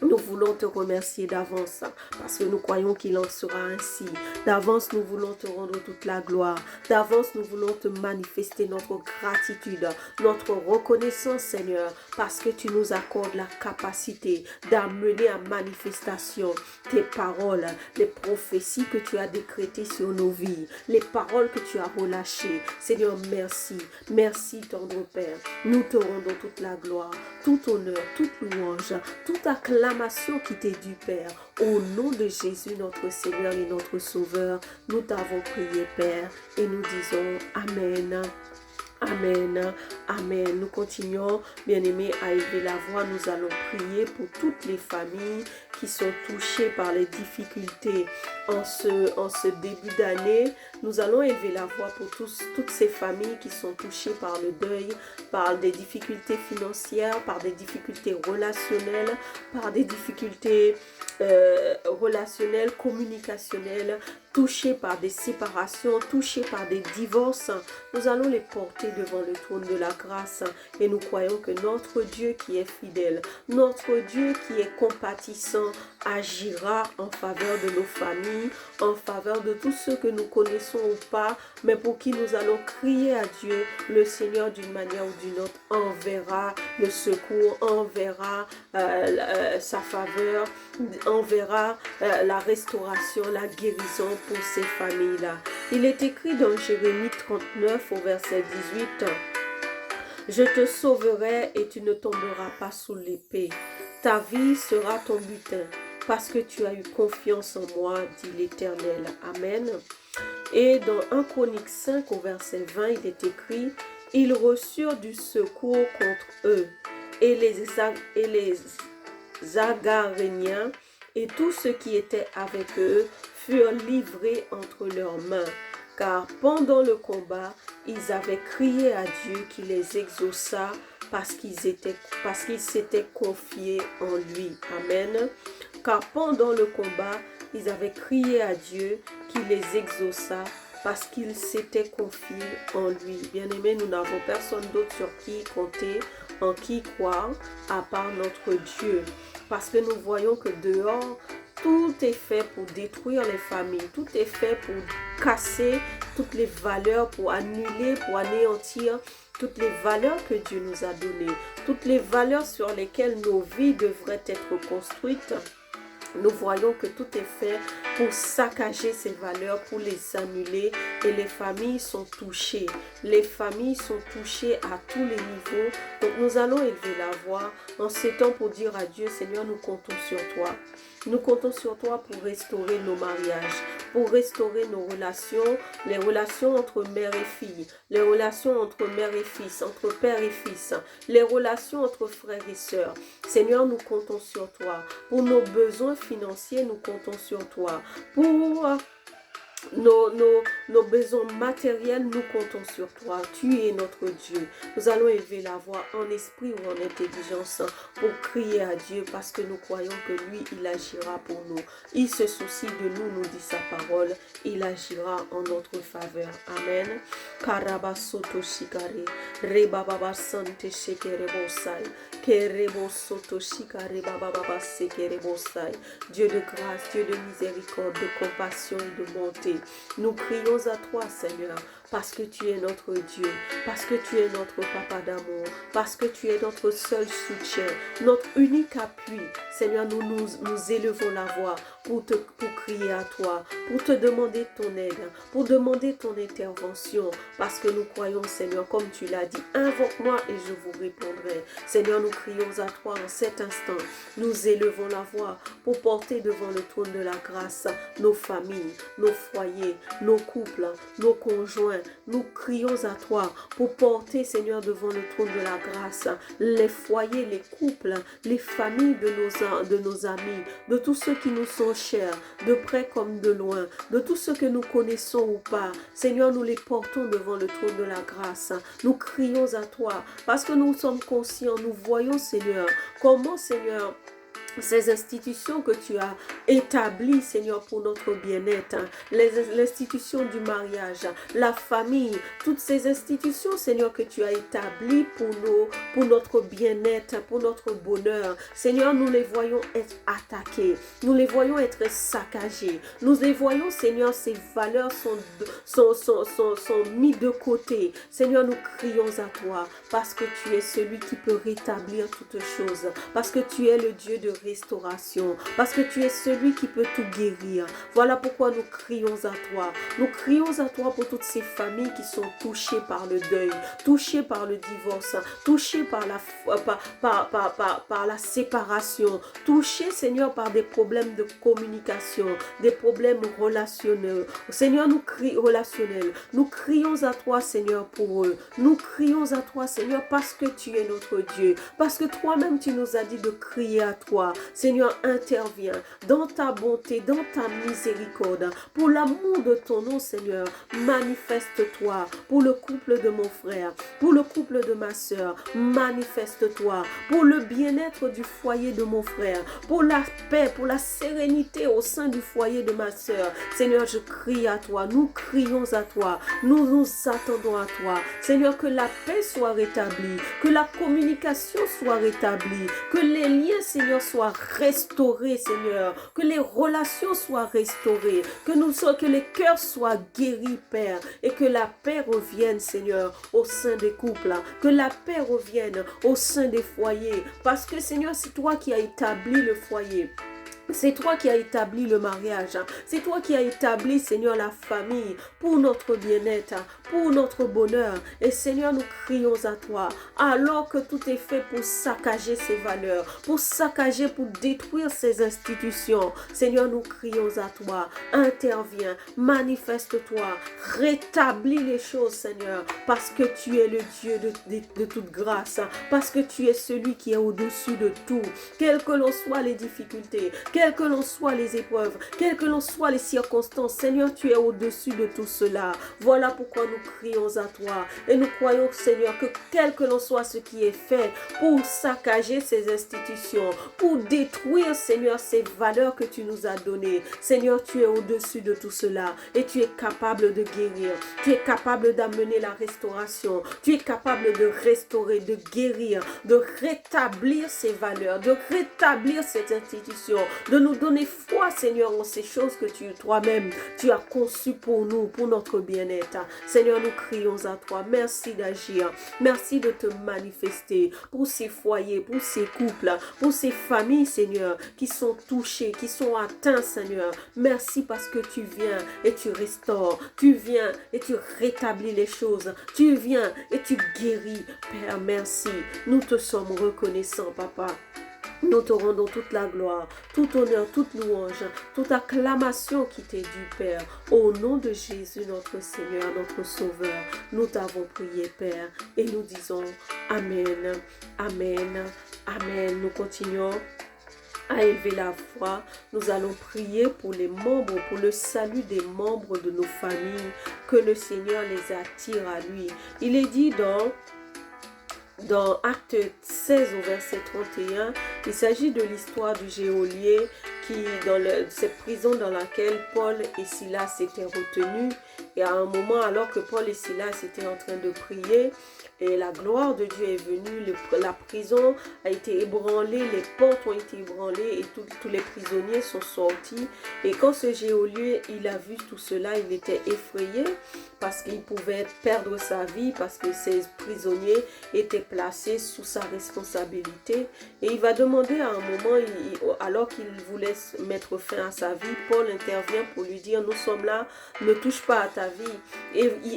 A: Nous voulons te remercier d'avance parce que nous croyons qu'il en sera ainsi. D'avance, nous voulons te rendre toute la gloire. D'avance, nous voulons te manifester notre gratitude, notre reconnaissance, Seigneur, parce que tu nous accordes la capacité d'amener à manifestation tes paroles, les prophéties que tu as décrétées sur nos vies, les paroles que tu as relâchées. Seigneur, merci. Merci, tendre Père. Nous te rendons toute la gloire, tout honneur, toute louange, toute acclamation qui t'est due, Père. Au nom de Jésus, notre Seigneur et notre Sauveur, nous t'avons prié, Père, et nous disons Amen. Amen, amen. Nous continuons, bien-aimés, à élever la voix. Nous allons prier pour toutes les familles qui sont touchées par les difficultés en ce début d'année. Nous allons élever la voix pour toutes ces familles qui sont touchées par le deuil, par des difficultés financières, par des difficultés relationnelles, par des difficultés relationnelles, communicationnelles, touchés par des séparations, touchés par des divorces. Nous allons les porter devant le trône de la grâce et nous croyons que notre Dieu qui est fidèle, notre Dieu qui est compatissant, agira en faveur de nos familles, en faveur de tous ceux que nous connaissons ou pas, mais pour qui nous allons crier à Dieu. Le Seigneur, d'une manière ou d'une autre, enverra le secours, enverra sa faveur, enverra la restauration, la guérison pour ces familles-là. Il est écrit dans Jérémie 39 au verset 18, « Je te sauverai et tu ne tomberas pas sous l'épée. Ta vie sera ton butin, parce que tu as eu confiance en moi, dit l'Éternel. » Amen. Et dans 1 Chronique 5 au verset 20, il est écrit, « Ils reçurent du secours contre eux, et les Agaréniens et tous ceux qui étaient avec eux furent livrés entre leurs mains, car pendant le combat, ils avaient crié à Dieu qui les exauça parce qu'ils s'étaient confiés en lui. » Amen. Car pendant le combat, ils avaient crié à Dieu qui les exauça parce qu'ils s'étaient confiés en lui. Bien-aimés, nous n'avons personne d'autre sur qui compter, en qui croire, à part notre Dieu. Parce que nous voyons que dehors, tout est fait pour détruire les familles. Tout est fait pour casser toutes les valeurs, pour annuler, pour anéantir toutes les valeurs que Dieu nous a données. Toutes les valeurs sur lesquelles nos vies devraient être construites. Nous voyons que tout est fait pour saccager ces valeurs, pour les annuler, et les familles sont touchées. Les familles sont touchées à tous les niveaux. Donc nous allons élever la voix en ces temps pour dire à Dieu, Seigneur, nous comptons sur toi. Nous comptons sur toi pour restaurer nos mariages, pour restaurer nos relations, les relations entre mère et fille, les relations entre mère et fils, entre père et fils, les relations entre frères et sœurs. Seigneur, nous comptons sur toi. Pour nos besoins financiers, nous comptons sur toi. Pour nos besoins matériels, nous comptons sur toi. Tu es notre Dieu. Nous allons élever la voix en esprit ou en intelligence pour crier à Dieu parce que nous croyons que lui, il agira pour nous. Il se soucie de nous, nous dit sa parole. Il agira en notre faveur. Amen. Karabasoto shikare, rebababa sante shekerebosai, kerebosoto shikare bababa sekerebosai. Dieu de grâce, Dieu de miséricorde, de compassion et de bonté. Nous crions à toi, Seigneur, parce que tu es notre Dieu, parce que tu es notre papa d'amour, parce que tu es notre seul soutien, notre unique appui. Seigneur, nous élevons la voix pour crier à toi, pour te demander ton aide, pour demander ton intervention, parce que nous croyons, Seigneur, comme tu l'as dit, invoque-moi et je vous répondrai. Seigneur, nous crions à toi en cet instant. Nous élevons la voix pour porter devant le trône de la grâce nos familles, nos foyers, nos couples, nos conjoints. Nous crions à toi pour porter, Seigneur, devant le trône de la grâce les foyers, les couples, les familles de nos amis, de tous ceux qui nous sont chers, de près comme de loin, de tous ceux que nous connaissons ou pas. Seigneur, nous les portons devant le trône de la grâce. Nous crions à toi parce que nous sommes conscients, nous voyons, Seigneur, comment, Seigneur, ces institutions que tu as établies, Seigneur, pour notre bien-être, l'institution du mariage, la famille, toutes ces institutions, Seigneur, que tu as établies pour notre bien-être, pour notre bonheur. Seigneur, nous les voyons être attaquées, nous les voyons être saccagées, nous les voyons, Seigneur, ces valeurs sont mises de côté. Seigneur, nous crions à toi parce que tu es celui qui peut rétablir toutes choses, parce que tu es le Dieu de restauration, parce que tu es celui qui peut tout guérir. Voilà pourquoi nous crions à toi. Nous crions à toi pour toutes ces familles qui sont touchées par le deuil, touchées par le divorce, touchées par la séparation, touchées, Seigneur, par des problèmes de communication, des problèmes relationnels. Seigneur, nous crions à toi, Seigneur, pour eux. Nous crions à toi, Seigneur, parce que tu es notre Dieu, parce que toi-même tu nous as dit de crier à toi. Seigneur, interviens dans ta bonté, dans ta miséricorde. Pour l'amour de ton nom, Seigneur, manifeste-toi. Pour le couple de mon frère, pour le couple de ma soeur, manifeste-toi. Pour le bien-être du foyer de mon frère, pour la paix, pour la sérénité au sein du foyer de ma soeur. Seigneur, je crie à toi, nous crions à toi, nous nous attendons à toi. Seigneur, que la paix soit rétablie, que la communication soit rétablie, que les liens, Seigneur, soient restaurés, Seigneur, que les relations soient restaurées, que les cœurs soient guéris, Père, et que la paix revienne, Seigneur, au sein des couples, que la paix revienne au sein des foyers, parce que, Seigneur, c'est toi qui as établi le foyer. C'est toi qui as établi le mariage. C'est toi qui as établi, Seigneur, la famille pour notre bien-être, pour notre bonheur. Et Seigneur, nous crions à toi, alors que tout est fait pour saccager ces valeurs, pour saccager, pour détruire ces institutions. Seigneur, nous crions à toi. Interviens, manifeste-toi, rétablis les choses, Seigneur, parce que tu es le Dieu de toute grâce, parce que tu es celui qui est au-dessus de tout. Quelles que l'on soient les difficultés, quelles que l'on soient les épreuves, quelles que l'on soient les circonstances, Seigneur, tu es au-dessus de tout cela. Voilà pourquoi nous crions à toi. Et nous croyons, Seigneur, que quel que l'on soit ce qui est fait pour saccager ces institutions, pour détruire, Seigneur, ces valeurs que tu nous as données. Seigneur, tu es au-dessus de tout cela. Et tu es capable de guérir. Tu es capable d'amener la restauration. Tu es capable de restaurer, de guérir, de rétablir ces valeurs, de rétablir cette institution, de nous donner foi, Seigneur, en ces choses que toi-même, tu as conçues pour nous, pour notre bien-être. Seigneur, nous crions à toi. Merci d'agir. Merci de te manifester pour ces foyers, pour ces couples, pour ces familles, Seigneur, qui sont touchées, qui sont atteints, Seigneur. Merci parce que tu viens et tu restaures. Tu viens et tu rétablis les choses. Tu viens et tu guéris. Père, merci. Nous te sommes reconnaissants, Papa. Nous te rendons toute la gloire, tout honneur, toute louange, toute acclamation qui t'est due, Père. Au nom de Jésus, notre Seigneur, notre Sauveur, nous t'avons prié, Père, et nous disons Amen, Amen, Amen. Nous continuons à élever la voix. Nous allons prier pour les membres, pour le salut des membres de nos familles, que le Seigneur les attire à lui. Il est dit dans Acte 16 au verset 31, il s'agit de l'histoire du geôlier qui, dans cette prison dans laquelle Paul et Silas étaient retenus. Et à un moment, alors que Paul et Silas étaient en train de prier, et la gloire de Dieu est venue, la prison a été ébranlée, les portes ont été ébranlées et tous les prisonniers sont sortis. Et quand ce geôlier, il a vu tout cela, il était effrayé parce qu'il pouvait perdre sa vie, parce que ces prisonniers étaient placés sous sa responsabilité. Et il va demander à un moment, alors qu'il voulait mettre fin à sa vie, Paul intervient pour lui dire, nous sommes là, ne touche pas à ta vie.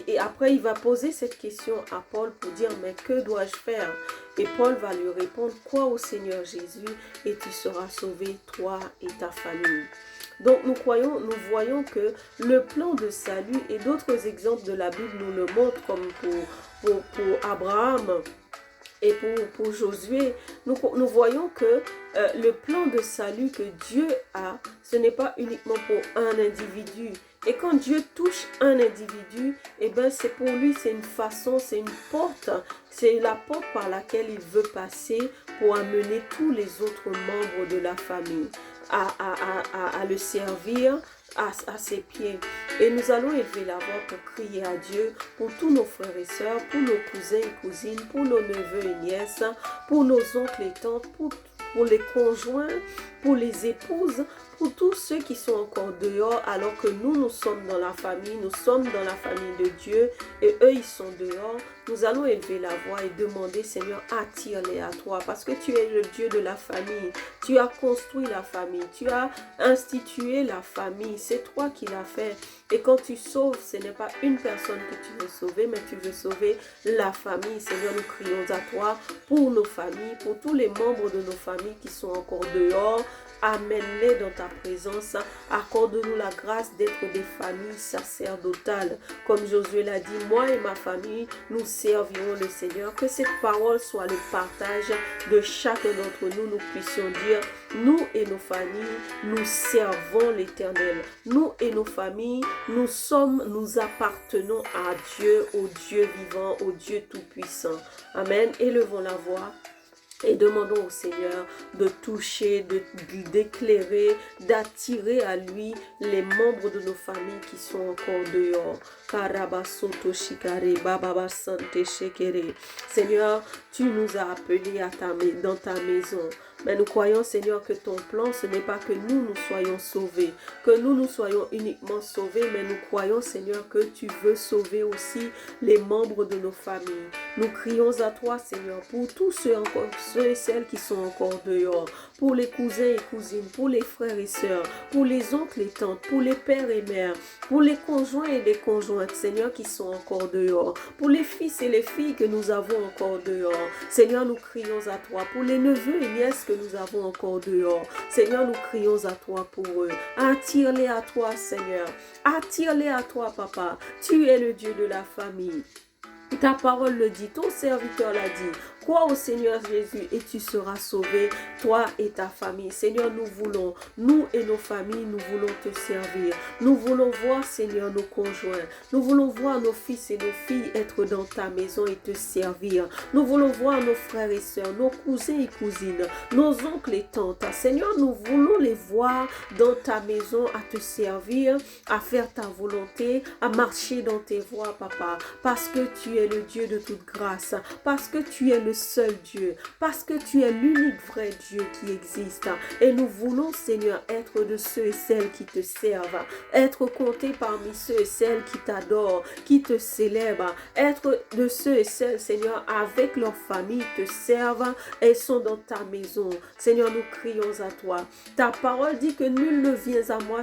A: Et après, il va poser cette question à Paul pour dire, mais que dois-je faire? Et Paul va lui répondre, crois au Seigneur Jésus et tu seras sauvé, toi et ta famille. Donc nous voyons que le plan de salut et d'autres exemples de la Bible nous le montrent, comme pour Abraham et pour Josué. Nous voyons que le plan de salut que Dieu a, ce n'est pas uniquement pour un individu. Et quand Dieu touche un individu, eh ben c'est pour lui, c'est une façon, c'est une porte, c'est la porte par laquelle il veut passer pour amener tous les autres membres de la famille à le servir à ses pieds. Et nous allons élever la voix pour crier à Dieu pour tous nos frères et sœurs, pour nos cousins et cousines, pour nos neveux et nièces, pour nos oncles et tantes, pour les conjoints, pour les épouses, pour tous ceux qui sont encore dehors, alors que nous sommes dans la famille, nous sommes dans la famille de Dieu, et eux, ils sont dehors. Nous allons élever la voix et demander, Seigneur, attire-les à toi, parce que tu es le Dieu de la famille. Tu as construit la famille, tu as institué la famille, c'est toi qui l'as fait. Et quand tu sauves, ce n'est pas une personne que tu veux sauver, mais tu veux sauver la famille. Seigneur, nous crions à toi pour nos familles, pour tous les membres de nos familles qui sont encore dehors. Amène-les dans ta présence. Accorde-nous la grâce d'être des familles sacerdotales. Comme Josué l'a dit, moi et ma famille, nous servirons le Seigneur. Que cette parole soit le partage de chacun d'entre nous. Nous puissions dire, nous et nos familles, nous servons l'Éternel. Nous et nos familles, nous appartenons à Dieu, au Dieu vivant, au Dieu tout-puissant. Amen. Élevons la voix. Et demandons au Seigneur de toucher, d'éclairer, d'attirer à lui les membres de nos familles qui sont encore dehors. Seigneur, tu nous as appelés dans ta maison. Mais nous croyons, Seigneur, que ton plan, ce n'est pas que nous soyons sauvés, que nous soyons uniquement sauvés, mais nous croyons, Seigneur, que tu veux sauver aussi les membres de nos familles. Nous crions à toi, Seigneur, pour tous ceux et celles qui sont encore dehors, pour les cousins et cousines, pour les frères et sœurs, pour les oncles et tantes, pour les pères et mères, pour les conjoints et les conjointes, Seigneur, qui sont encore dehors, pour les fils et les filles que nous avons encore dehors. Seigneur, nous crions à toi, pour les neveux et nièces que nous avons encore dehors. Seigneur, nous crions à toi pour eux. Attire-les à toi, Seigneur. Attire-les à toi, Papa. Tu es le Dieu de la famille. Ta parole le dit, ton serviteur l'a dit. Crois au Seigneur Jésus et tu seras sauvé, toi et ta famille. Seigneur, nous et nos familles, nous voulons te servir. Nous voulons voir, Seigneur, nos conjoints. Nous voulons voir nos fils et nos filles être dans ta maison et te servir. Nous voulons voir nos frères et sœurs, nos cousins et cousines, nos oncles et tantes. Seigneur, nous voulons les voir dans ta maison à te servir, à faire ta volonté, à marcher dans tes voies, Papa. Parce que tu es le Dieu de toute grâce. Parce que tu es le seul Dieu, parce que tu es l'unique vrai Dieu qui existe. Et nous voulons, Seigneur, être de ceux et celles qui te servent, être comptés parmi ceux et celles qui t'adorent, qui te célèbrent, être de ceux et celles, Seigneur, avec leur famille, te servent et sont dans ta maison. Seigneur, nous crions à toi. Ta parole dit que nul ne vient à moi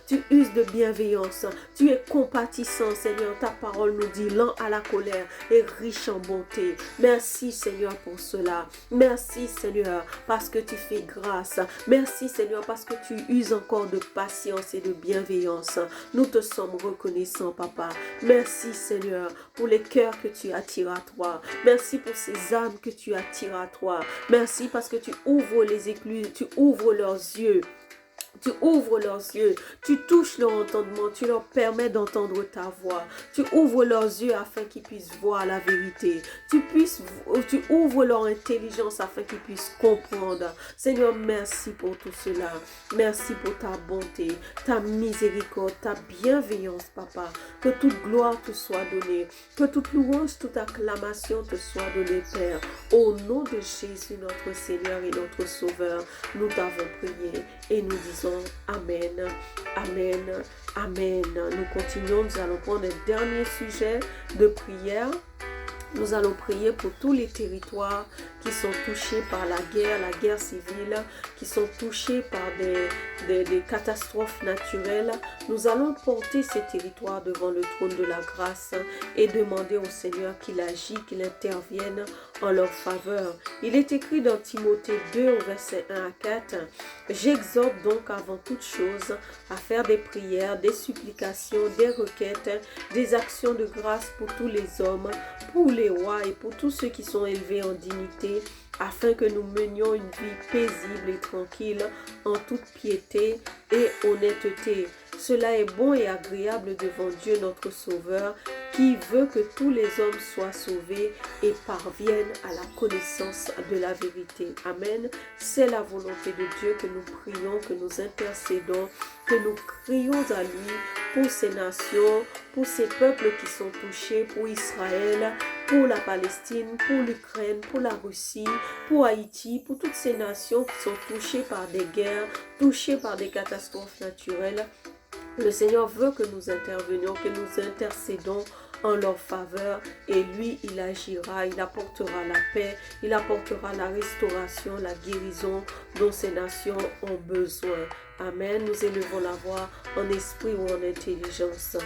A: tu uses de bienveillance, tu es compatissant, Seigneur. Ta parole nous dit lent à la colère et riche en bonté. Merci, Seigneur, pour cela. Merci, Seigneur, parce que tu fais grâce. Merci, Seigneur, parce que tu uses encore de patience et de bienveillance. Nous te sommes reconnaissants, Papa. Merci, Seigneur, pour les cœurs que tu attires à toi. Merci pour ces âmes que tu attires à toi. Merci parce que tu ouvres les écluses, tu ouvres leurs yeux. Tu ouvres leurs yeux, tu touches leur entendement, tu leur permets d'entendre ta voix. Tu ouvres leurs yeux afin qu'ils puissent voir la vérité. Tu ouvres leur intelligence afin qu'ils puissent comprendre. Seigneur, merci pour tout cela. Merci pour ta bonté, ta miséricorde, ta bienveillance, Papa. Que toute gloire te soit donnée. Que toute louange, toute acclamation te soit donnée, Père. Au nom de Jésus, notre Seigneur et notre Sauveur, nous t'avons prié et nous disons Amen, Amen, Amen. Nous continuons, nous allons prendre un dernier sujet de prière. Nous allons prier pour tous les territoires qui sont touchés par la guerre civile, qui sont touchés par des catastrophes naturelles. Nous allons porter ces territoires devant le trône de la grâce et demander au Seigneur qu'il agisse, qu'il intervienne en leur faveur. Il est écrit dans Timothée 2 au verset 1 à 4, « J'exhorte donc avant toute chose à faire des prières, des supplications, des requêtes, des actions de grâce pour tous les hommes, pour les rois et pour tous ceux qui sont élevés en dignité, afin que nous menions une vie paisible et tranquille en toute piété et honnêteté. Cela est bon et agréable devant Dieu notre Sauveur, qui veut que tous les hommes soient sauvés et parviennent à la connaissance de la vérité. » Amen. C'est la volonté de Dieu que nous prions, que nous intercédons, que nous crions à lui pour ces nations, pour ces peuples qui sont touchés, pour Israël, pour la Palestine, pour l'Ukraine, pour la Russie, pour Haïti, pour toutes ces nations qui sont touchées par des guerres, touchées par des catastrophes naturelles. Le Seigneur veut que nous intervenions, que nous intercédons en leur faveur et lui, il agira, il apportera la paix, il apportera la restauration, la guérison dont ces nations ont besoin. Amen. Nous élevons la voix en esprit ou en intelligence.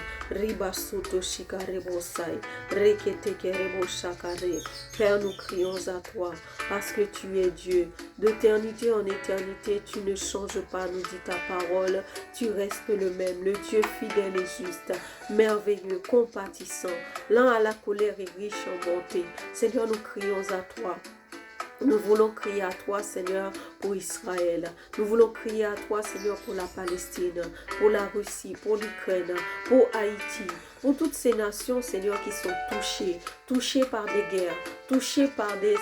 A: Père, nous crions à toi parce que tu es Dieu. D'éternité en éternité, tu ne changes pas, nous dit ta parole. Tu restes le même, le Dieu fidèle et juste, merveilleux, compatissant, lent à la colère et riche en bonté. Seigneur, nous crions à toi. Nous voulons crier à toi, Seigneur, pour Israël. Nous voulons crier à toi, Seigneur, pour la Palestine, pour la Russie, pour l'Ukraine, pour Haïti, pour toutes ces nations, Seigneur, qui sont touchées par des guerres, touchées par des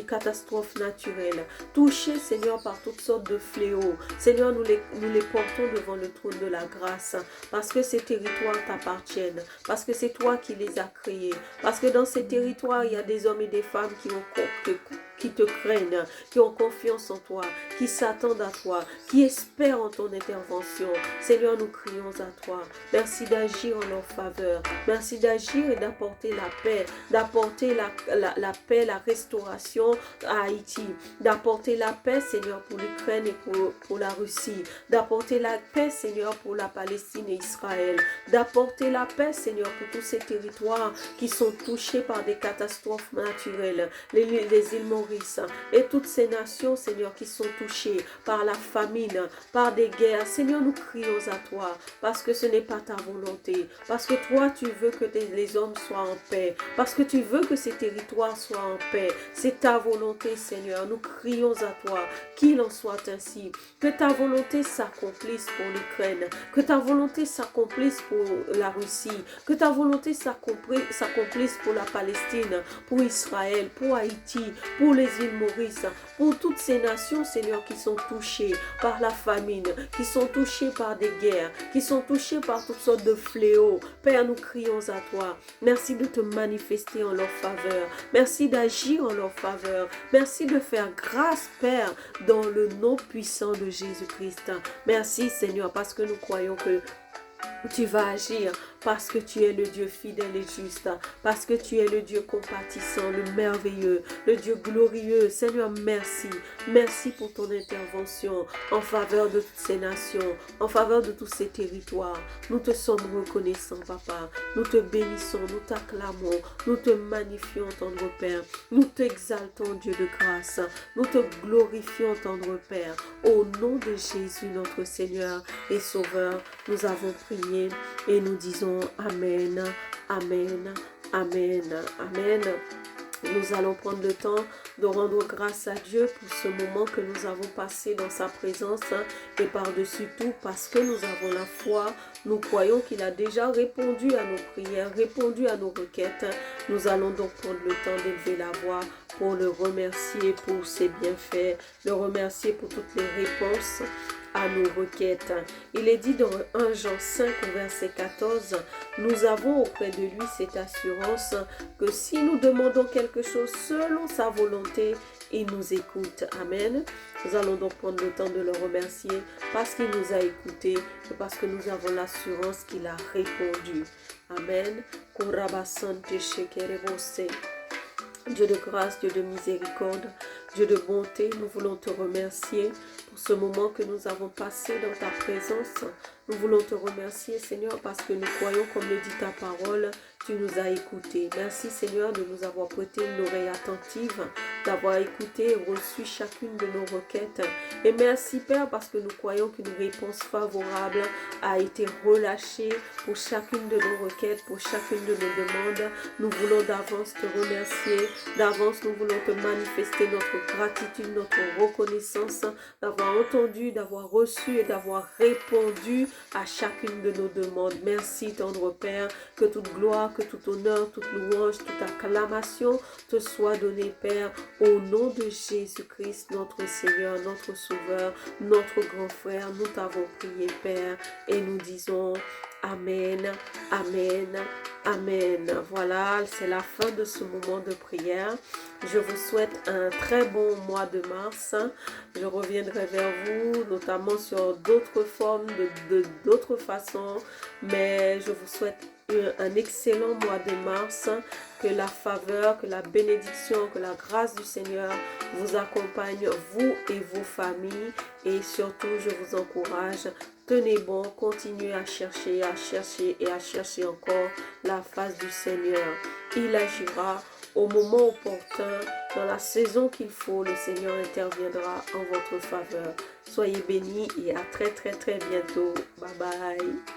A: catastrophes naturelles, touchées, Seigneur, par toutes sortes de fléaux. Seigneur, nous les portons devant le trône de la grâce, parce que ces territoires t'appartiennent, parce que c'est toi qui les as créés, parce que dans ces territoires, il y a des hommes et des femmes qui te craignent, qui ont confiance en toi, qui s'attendent à toi, qui espèrent en ton intervention. Seigneur, nous crions à toi. Merci d'agir en leur faveur. Merci d'agir et d'apporter la paix, d'apporter la paix, la restauration à Haïti, d'apporter la paix, Seigneur, pour l'Ukraine et pour la Russie, d'apporter la paix, Seigneur, pour la Palestine et Israël, d'apporter la paix, Seigneur, pour tous ces territoires qui sont touchés par des catastrophes naturelles, les îles Maurice et toutes ces nations, Seigneur, qui sont touchées par la famine, par des guerres. Seigneur, nous crions à toi parce que ce n'est pas ta volonté, parce que toi, tu veux que les hommes soient en paix, parce que tu veux que ces territoires soient en paix. C'est ta volonté, Seigneur. Nous crions à toi qu'il en soit ainsi, que ta volonté s'accomplisse pour l'Ukraine, que ta volonté s'accomplisse pour la Russie, que ta volonté s'accomplisse pour la Palestine, pour Israël, pour Haïti, pour les îles Maurice, pour toutes ces nations, Seigneur, qui sont touchées par la famine, qui sont touchées par des guerres, qui sont touchées par toutes sortes de fléaux. Père, nous crions à toi. Merci de te manifester en leur faveur. Merci d'agir en leur faveur. Merci de faire grâce, Père, dans le nom puissant de Jésus-Christ. Merci, Seigneur, parce que nous croyons que Tu vas agir parce que tu es le Dieu fidèle et juste, parce que tu es le Dieu compatissant, le merveilleux, le Dieu glorieux. Seigneur, merci. Merci pour ton intervention en faveur de toutes ces nations, en faveur de tous ces territoires. Nous te sommes reconnaissants, Papa. Nous te bénissons, nous t'acclamons, nous te magnifions, tendre Père. Nous t'exaltons, Dieu de grâce. Nous te glorifions, tendre Père. Au nom de Jésus, notre Seigneur et Sauveur, nous avons prié et nous disons Amen, Amen, Amen, Amen. Nous allons prendre le temps de rendre grâce à Dieu pour ce moment que nous avons passé dans sa présence et par-dessus tout parce que nous avons la foi, nous croyons qu'il a déjà répondu à nos prières, répondu à nos requêtes. Nous allons donc prendre le temps d'élever la voix pour le remercier pour ses bienfaits, le remercier pour toutes les réponses à nos requêtes. Il est dit dans 1 Jean 5 verset 14, nous avons auprès de lui cette assurance que si nous demandons quelque chose selon sa volonté, il nous écoute. Amen. Nous allons donc prendre le temps de le remercier parce qu'il nous a écoutés et parce que nous avons l'assurance qu'il a répondu. Amen. Dieu de grâce, Dieu de miséricorde, Dieu de bonté, nous voulons te remercier pour ce moment que nous avons passé dans ta présence. Nous voulons te remercier, Seigneur, parce que nous croyons, comme le dit ta parole, tu nous as écoutés. Merci, Seigneur, de nous avoir prêté une oreille attentive, d'avoir écouté et reçu chacune de nos requêtes. Et merci, Père, parce que nous croyons qu'une réponse favorable a été relâchée pour chacune de nos requêtes, pour chacune de nos demandes. Nous voulons d'avance te remercier. D'avance, nous voulons te manifester notre gratitude, notre reconnaissance, d'avoir entendu, d'avoir reçu et d'avoir répondu à chacune de nos demandes. Merci, tendre Père, que toute gloire, que tout honneur, toute louange, toute acclamation te soit donnée, Père, au nom de Jésus-Christ, notre Seigneur, notre Sauveur, notre grand frère. Nous t'avons prié, Père, et nous disons Amen, Amen, Amen. Voilà, c'est la fin de ce moment de prière. Je vous souhaite un très bon mois de mars. Je reviendrai vers vous, notamment sur d'autres formes, d'autres façons. Mais je vous souhaite un excellent mois de mars. Que la faveur, que la bénédiction, que la grâce du Seigneur vous accompagne, vous et vos familles. Et surtout, je vous encourage, tenez bon, continuez à chercher et à chercher encore la face du Seigneur. Il agira au moment opportun, dans la saison qu'il faut, le Seigneur interviendra en votre faveur. Soyez bénis et à très bientôt. Bye bye.